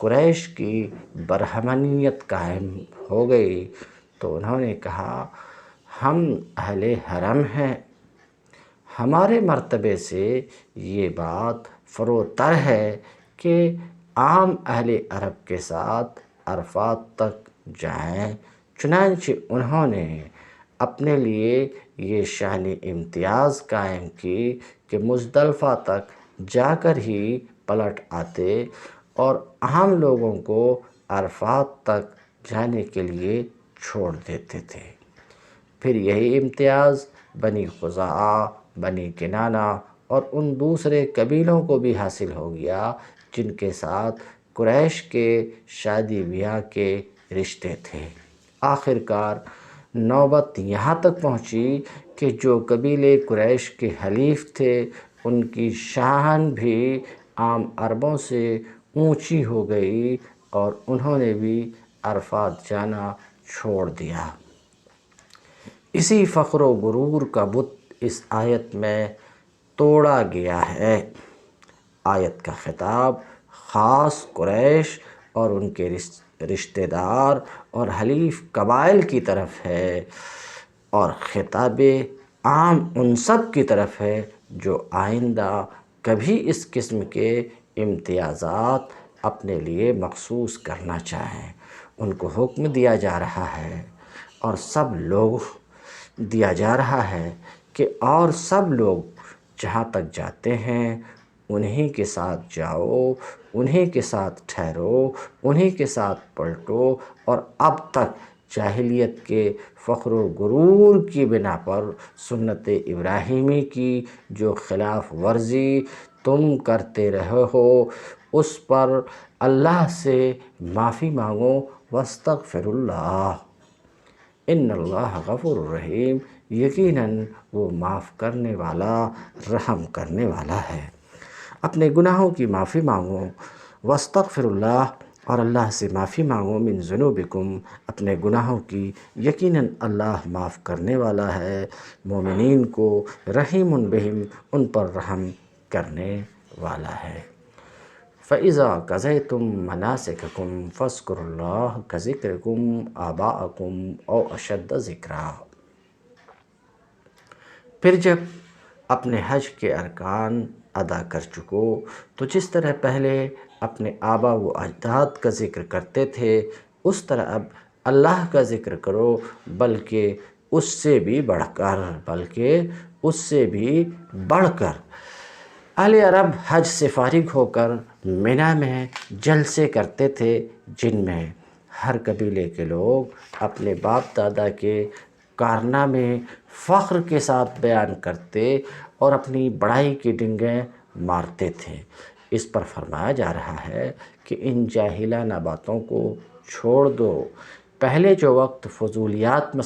قریش کی برہمنیت قائم ہو گئی تو انہوں نے کہا، ہم اہل حرم ہیں، ہمارے مرتبے سے یہ بات فروتر ہے کہ عام اہل عرب کے ساتھ عرفات تک جائیں۔ چنانچہ انہوں نے اپنے لیے یہ شان امتیاز قائم کی کہ مزدلفہ تک جا کر ہی پلٹ آتے اور عام لوگوں کو عرفات تک جانے کے لیے چھوڑ دیتے تھے۔ پھر یہی امتیاز بنی خزاعہ، بنی کنانہ اور ان دوسرے قبیلوں کو بھی حاصل ہو گیا جن کے ساتھ قریش کے شادی بیاہ کے رشتے تھے۔ آخر کار نوبت یہاں تک پہنچی کہ جو قبیلے قریش کے حلیف تھے ان کی شان بھی عام عربوں سے اونچی ہو گئی اور انہوں نے بھی عرفات جانا چھوڑ دیا۔ اسی فخر و غرور کا بت اس آیت میں توڑا گیا ہے۔ آیت کا خطاب خاص قریش اور ان کے رشتہ دار اور حلیف قبائل کی طرف ہے، اور خطاب عام ان سب کی طرف ہے جو آئندہ کبھی اس قسم کے امتیازات اپنے لیے مخصوص کرنا چاہیں۔ ان کو حکم دیا جا رہا ہے اور سب لوگ دیا جا رہا ہے کہ اور سب لوگ جہاں تک جاتے ہیں انہی کے ساتھ جاؤ، انہی کے ساتھ ٹھہرو، انہی کے ساتھ پلٹو، اور اب تک جاہلیت کے فخر و غرور کی بنا پر سنت ابراہیمی کی جو خلاف ورزی تم کرتے رہے ہو اس پر اللہ سے معافی مانگو، واستغفر اللہ، ان اللہ غفور الرحیم، یقیناً وہ معاف کرنے والا، رحم کرنے والا ہے۔ اپنے گناہوں کی معافی مانگو، واستغفر اللہ، اور اللہ سے معافی مانگو، من ذنوبکم، اپنے گناہوں کی، یقیناً اللہ معاف کرنے والا ہے مومنین کو، رحیم بہم، ان پر رحم کرنے والا ہے۔ فَإِذَا قَضَيْتُم مَّنَاسِكَكُمْ فَاذْكُرُوا اللَّهَ كَذِكْرِكُمْ آبَاءَكُمْ أَوْ أَشَدَّ ذِكْرًا۔ پھر جب اپنے حج کے ارکان ادا کر چکو تو جس طرح پہلے اپنے آبا و اجداد کا ذکر کرتے تھے اس طرح اب اللہ کا ذکر کرو، بلکہ اس سے بھی بڑھ کر اہل عرب حج سے فارغ ہو کر منی میں جلسے کرتے تھے، جن میں ہر قبیلے کے لوگ اپنے باپ دادا کے کارنامے فخر کے ساتھ بیان کرتے اور اپنی بڑائی کی ڈنگیں مارتے تھے۔ اس پر فرمایا جا رہا ہے کہ ان جاہلانہ باتوں کو چھوڑ دو، پہلے جو وقت فضولیات میں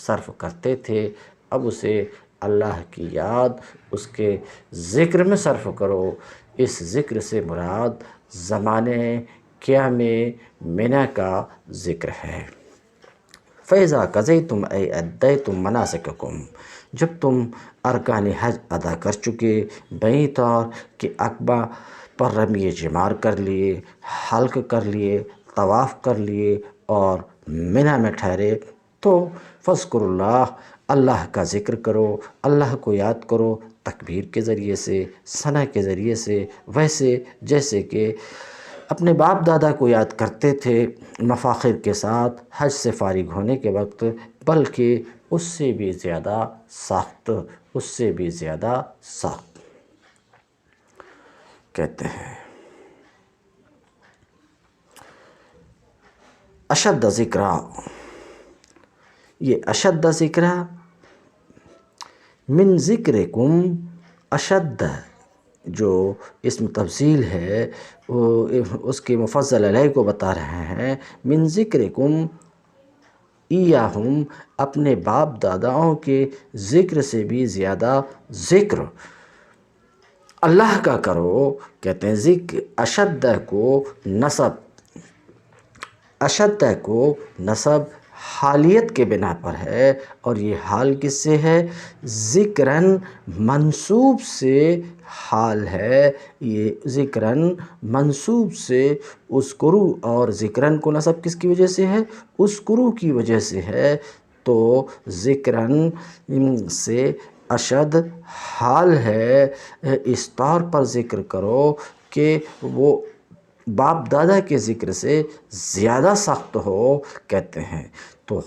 صرف کرتے تھے اب اسے اللہ کی یاد، اس کے ذکر میں صرف کرو۔ اس ذکر سے مراد زمانے قیام منی کا ذکر ہے۔ فَإِذَا قَضَيْتُمْ أَيْ أَدَّيْتُمْ مَنَاسِكَكُمْ، جب تم ارکان حج ادا کر چکے، بیں طور کہ عقبہ پر رمی جمار کر لیے، حلق کر لیے، طواف کر لیے اور منی میں ٹھہرے، تو فاذکروا اللہ، اللہ کا ذکر کرو، اللہ کو یاد کرو، تکبیر کے ذریعے سے، ثنا کے ذریعے سے، ویسے جیسے کہ اپنے باپ دادا کو یاد کرتے تھے مفاخر کے ساتھ حج سے فارغ ہونے کے وقت، بلکہ اس سے بھی زیادہ سخت کہتے ہیں۔ اشد ذکرہ، یہ اشد ذکرہ من ذکرکم، اشد جو اسم تفضیل ہے وہ اس کے مفضل علیہ کو بتا رہے ہیں، من ذکرکم ایہم، اپنے باپ داداؤں کے ذکر سے بھی زیادہ ذکر اللہ کا کرو۔ کہتے ہیں ذکر اشد کو نسب حالیت کے بنا پر ہے، اور یہ حال کس سے ہے؟ ذکراً منصوب سے حال ہے، یہ ذکراً منصوب سے اذکروا، اور ذکراً کو نسب کس کی وجہ سے ہے؟ اذکروا کی وجہ سے ہے، تو ذکراً سے اشد حال ہے، اس طور پر ذکر کرو کہ وہ باپ دادا کے ذکر سے زیادہ سخت ہو۔ کہتے ہیں تو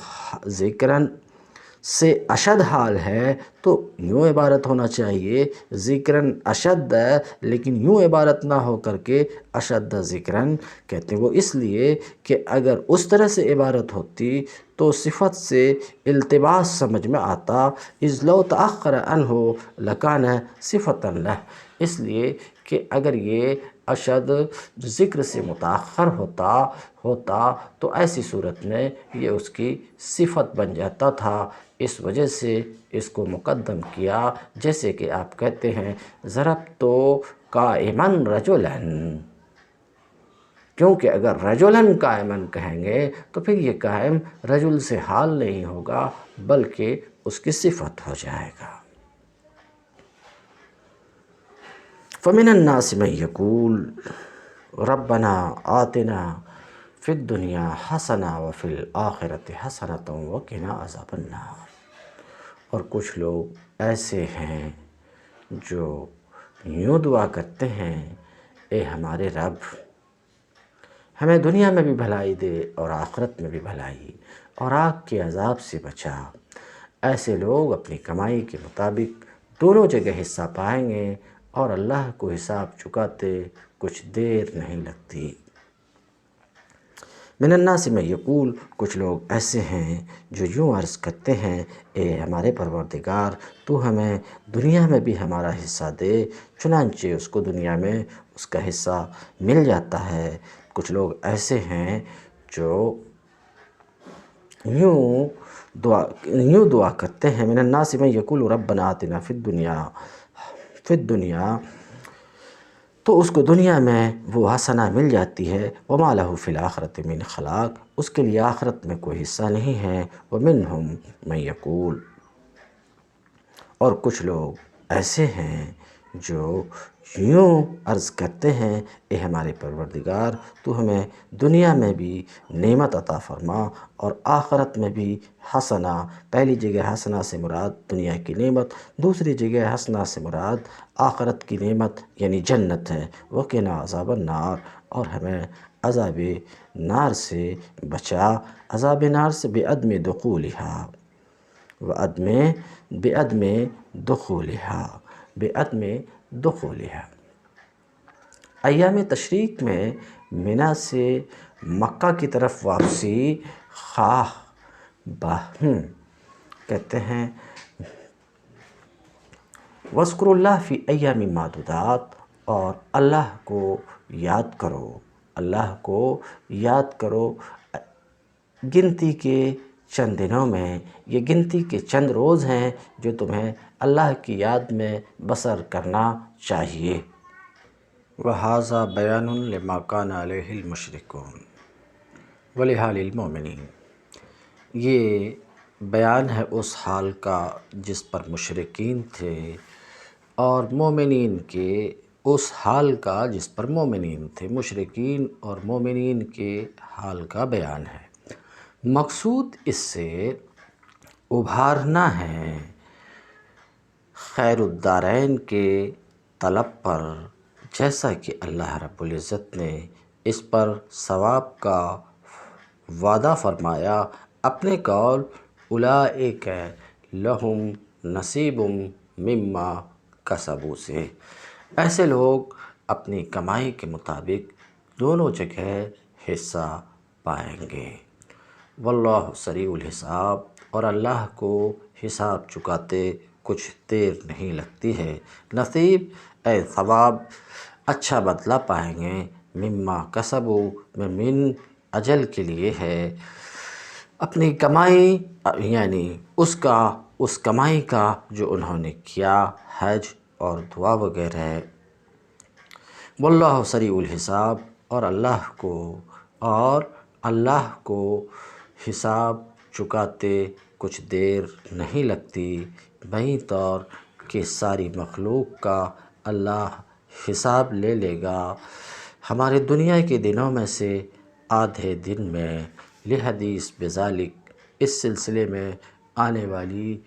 ذکراً سے اشد حال ہے تو یوں عبارت ہونا چاہیے ذکراً اشد، لیکن یوں عبارت نہ ہو کر کے اشد ذکراً۔ کہتے ہیں وہ اس لیے کہ اگر اس طرح سے عبارت ہوتی تو صفت سے التباس سمجھ میں آتا، اذ لو تأخر عنہ لکان صفۃ لہ، اس لیے کہ اگر یہ اشد ذکر سے متاخر ہوتا تو ایسی صورت میں یہ اس کی صفت بن جاتا تھا، اس وجہ سے اس کو مقدم کیا۔ جیسے کہ آپ کہتے ہیں ضربت قائما رجلا، کیونکہ اگر رجلاً قائما کہیں گے تو پھر یہ قائم رجل سے حال نہیں ہوگا بلکہ اس کی صفت ہو جائے گا۔ فَمِنَ النَّاسِ مَن يَقُولُ رَبَّنَا آتِنَا فِي الدُّنْيَا حَسَنَةً وَفِي الْآخِرَةِ حَسَنَةً وَقِنَا عَذَابَ النَّارِ، اور کچھ لوگ ایسے ہیں جو یوں دعا کرتے ہیں، اے ہمارے رب ہمیں دنیا میں بھی بھلائی دے اور آخرت میں بھی بھلائی، اور آگ کے عذاب سے بچا۔ ایسے لوگ اپنی کمائی کے مطابق دونوں جگہ حصہ پائیں گے اور اللہ کو حساب چکاتے کچھ دیر نہیں لگتی۔ من الناس من یقول، کچھ لوگ ایسے ہیں جو یوں عرض کرتے ہیں، اے ہمارے پروردگار تو ہمیں دنیا میں بھی ہمارا حصہ دے، چنانچہ اس کو دنیا میں اس کا حصہ مل جاتا ہے۔ کچھ لوگ ایسے ہیں جو یوں دعا کرتے ہیں، من الناس من یقول ربنا آتنا فی الدنیا، تو اس کو دنیا میں وہ حسنہ مل جاتی ہے، وما لہ فی الآخرۃ من خلاق، اس کے لیے آخرت میں کوئی حصہ نہیں ہے، ومنہم من یقول، اور کچھ لوگ ایسے ہیں جو یوں عرض کرتے ہیں، اے ہمارے پروردگار تو ہمیں دنیا میں بھی نعمت عطا فرما اور آخرت میں بھی حسنہ، پہلی جگہ حسنہ سے مراد دنیا کی نعمت، دوسری جگہ حسنہ سے مراد آخرت کی نعمت یعنی جنت ہے، وقنا عذاب النار، اور ہمیں عذاب نار سے بچا، عذاب نار سے بعدم دخولہا، بعدم دخولہا۔ ایام تشریق میں منی سے مکہ کی طرف واپسی خواہ کہتے ہیں، وَاذْكُرُوا اللَّهَ فِي أَيَّامٍ مَّعْدُودَاتٍ، اور اللہ کو یاد کرو، اللہ کو یاد کرو گنتی کے چند دنوں میں، یہ گنتی کے چند روز ہیں جو تمہیں اللہ کی یاد میں بسر کرنا چاہیے۔ وَهَذَا بَيَانٌ لِمَا كَانَ عَلَيْهِ الْمُشْرِكُونَ وَلِحَالِ الْمُؤْمِنِينَ، یہ بیان ہے اس حال کا جس پر مشرکین تھے، اور مومنین کے اس حال کا جس پر مومنین تھے، مشرکین اور مومنین کے حال کا بیان ہے۔ مقصود اس سے ابھارنا ہے خیر الدارین کے طلب پر، جیسا کہ اللہ رب العزت نے اس پر ثواب کا وعدہ فرمایا اپنے قول اولئک لہم نصیب مما کسبوا سے، ایسے لوگ اپنی کمائی کے مطابق دونوں جگہ حصہ پائیں گے۔ واللہ سریع الحساب، اور اللہ کو حساب چکاتے کچھ دیر نہیں لگتی ہے۔ نصیب اے ثواب، اچھا بدلہ پائیں گے، مما کسبوا میں من اجل کے لیے ہے، اپنی کمائی یعنی اس کمائی کا جو انہوں نے کیا، حج اور دعا وغیرہ۔ واللہ سریع الحساب، اور اللہ کو حساب چکاتے کچھ دیر نہیں لگتی، بہی طور کہ ساری مخلوق کا اللہ حساب لے لے گا ہمارے دنیا کے دنوں میں سے آدھے دن میں، لحدیث بذالک، اس سلسلے میں آنے والی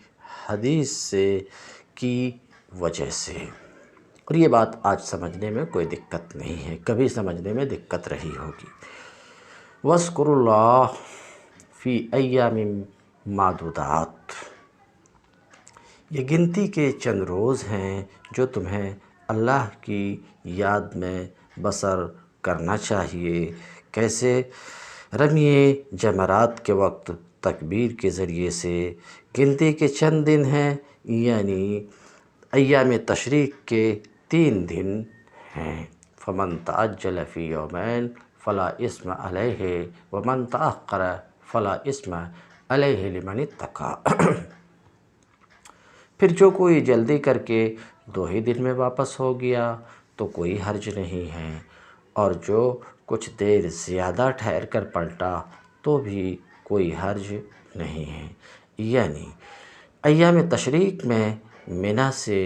حدیث کی وجہ سے۔ اور یہ بات آج سمجھنے میں کوئی دقت نہیں ہے، کبھی سمجھنے میں دقت رہی ہوگی۔ وَاذْكُرُوا اللَّهَ فِي أَيَّامٍ مَّعْدُودَاتٍ، یہ گنتی کے چند روز ہیں جو تمہیں اللہ کی یاد میں بسر کرنا چاہیے۔ کیسے؟ رمی جمرات کے وقت تکبیر کے ذریعے سے گنتی کے چند دن ہیں، یعنی ایام تشریق کے 3 دن ہیں۔ فمن تعجل فی یومین فلا اثم علیہ ومن تأخر فلا اثم علیہ لمن اتقی، پھر جو کوئی جلدی کر کے 2 ہی دن میں واپس ہو گیا تو کوئی حرج نہیں ہے، اور جو کچھ دیر زیادہ ٹھہر کر پلٹا تو بھی کوئی حرج نہیں ہے۔ یعنی ایام تشریق میں منی سے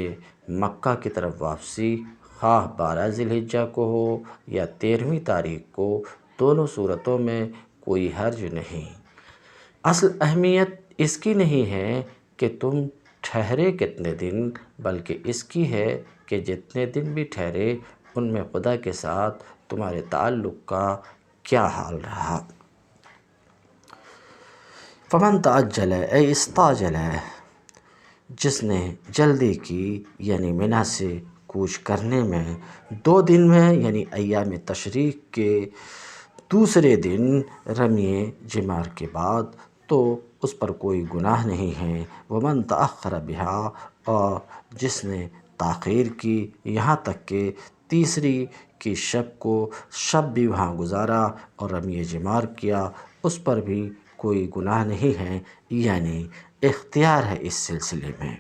مکہ کی طرف واپسی، خواہ 12 ذی الحجہ کو ہو یا 13ویں تاریخ کو، دونوں صورتوں میں کوئی حرج نہیں۔ اصل اہمیت اس کی نہیں ہے کہ تم ٹھہرے کتنے دن، بلکہ اس کی ہے کہ جتنے دن بھی ٹھہرے ان میں خدا کے ساتھ تمہارے تعلق کا کیا حال رہا۔ فمن تعجل اے استعجل جس نے جلدی کی یعنی منی سے کوچ کرنے میں 2 دن میں یعنی ایام تشریق کے دوسرے دن رمی جمار کے بعد تو اس پر کوئی گناہ نہیں ہے۔ ومن تأخر بها، اور جس نے تاخیر کی یہاں تک کہ تیسری کی شب کو شب بھی وہاں گزارا اور رمی جمار کیا، اس پر بھی کوئی گناہ نہیں ہے، یعنی اختیار ہے اس سلسلے میں۔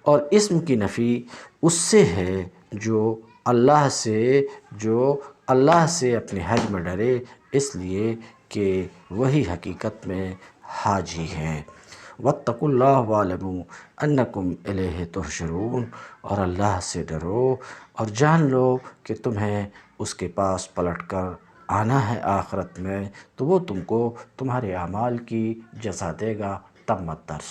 اور اسم کی نفی اس سے ہے جو اللہ سے اپنے حج میں ڈرے، اس لیے کہ وہی حقیقت میں حاجی ہے۔ واتقوا اللہ واعلموا انکم الیہ تحشرون، اور اللہ سے ڈرو اور جان لو کہ تمہیں اس کے پاس پلٹ کر آنا ہے آخرت میں، تو وہ تم کو تمہارے اعمال کی جزا دے گا۔ تمت درس۔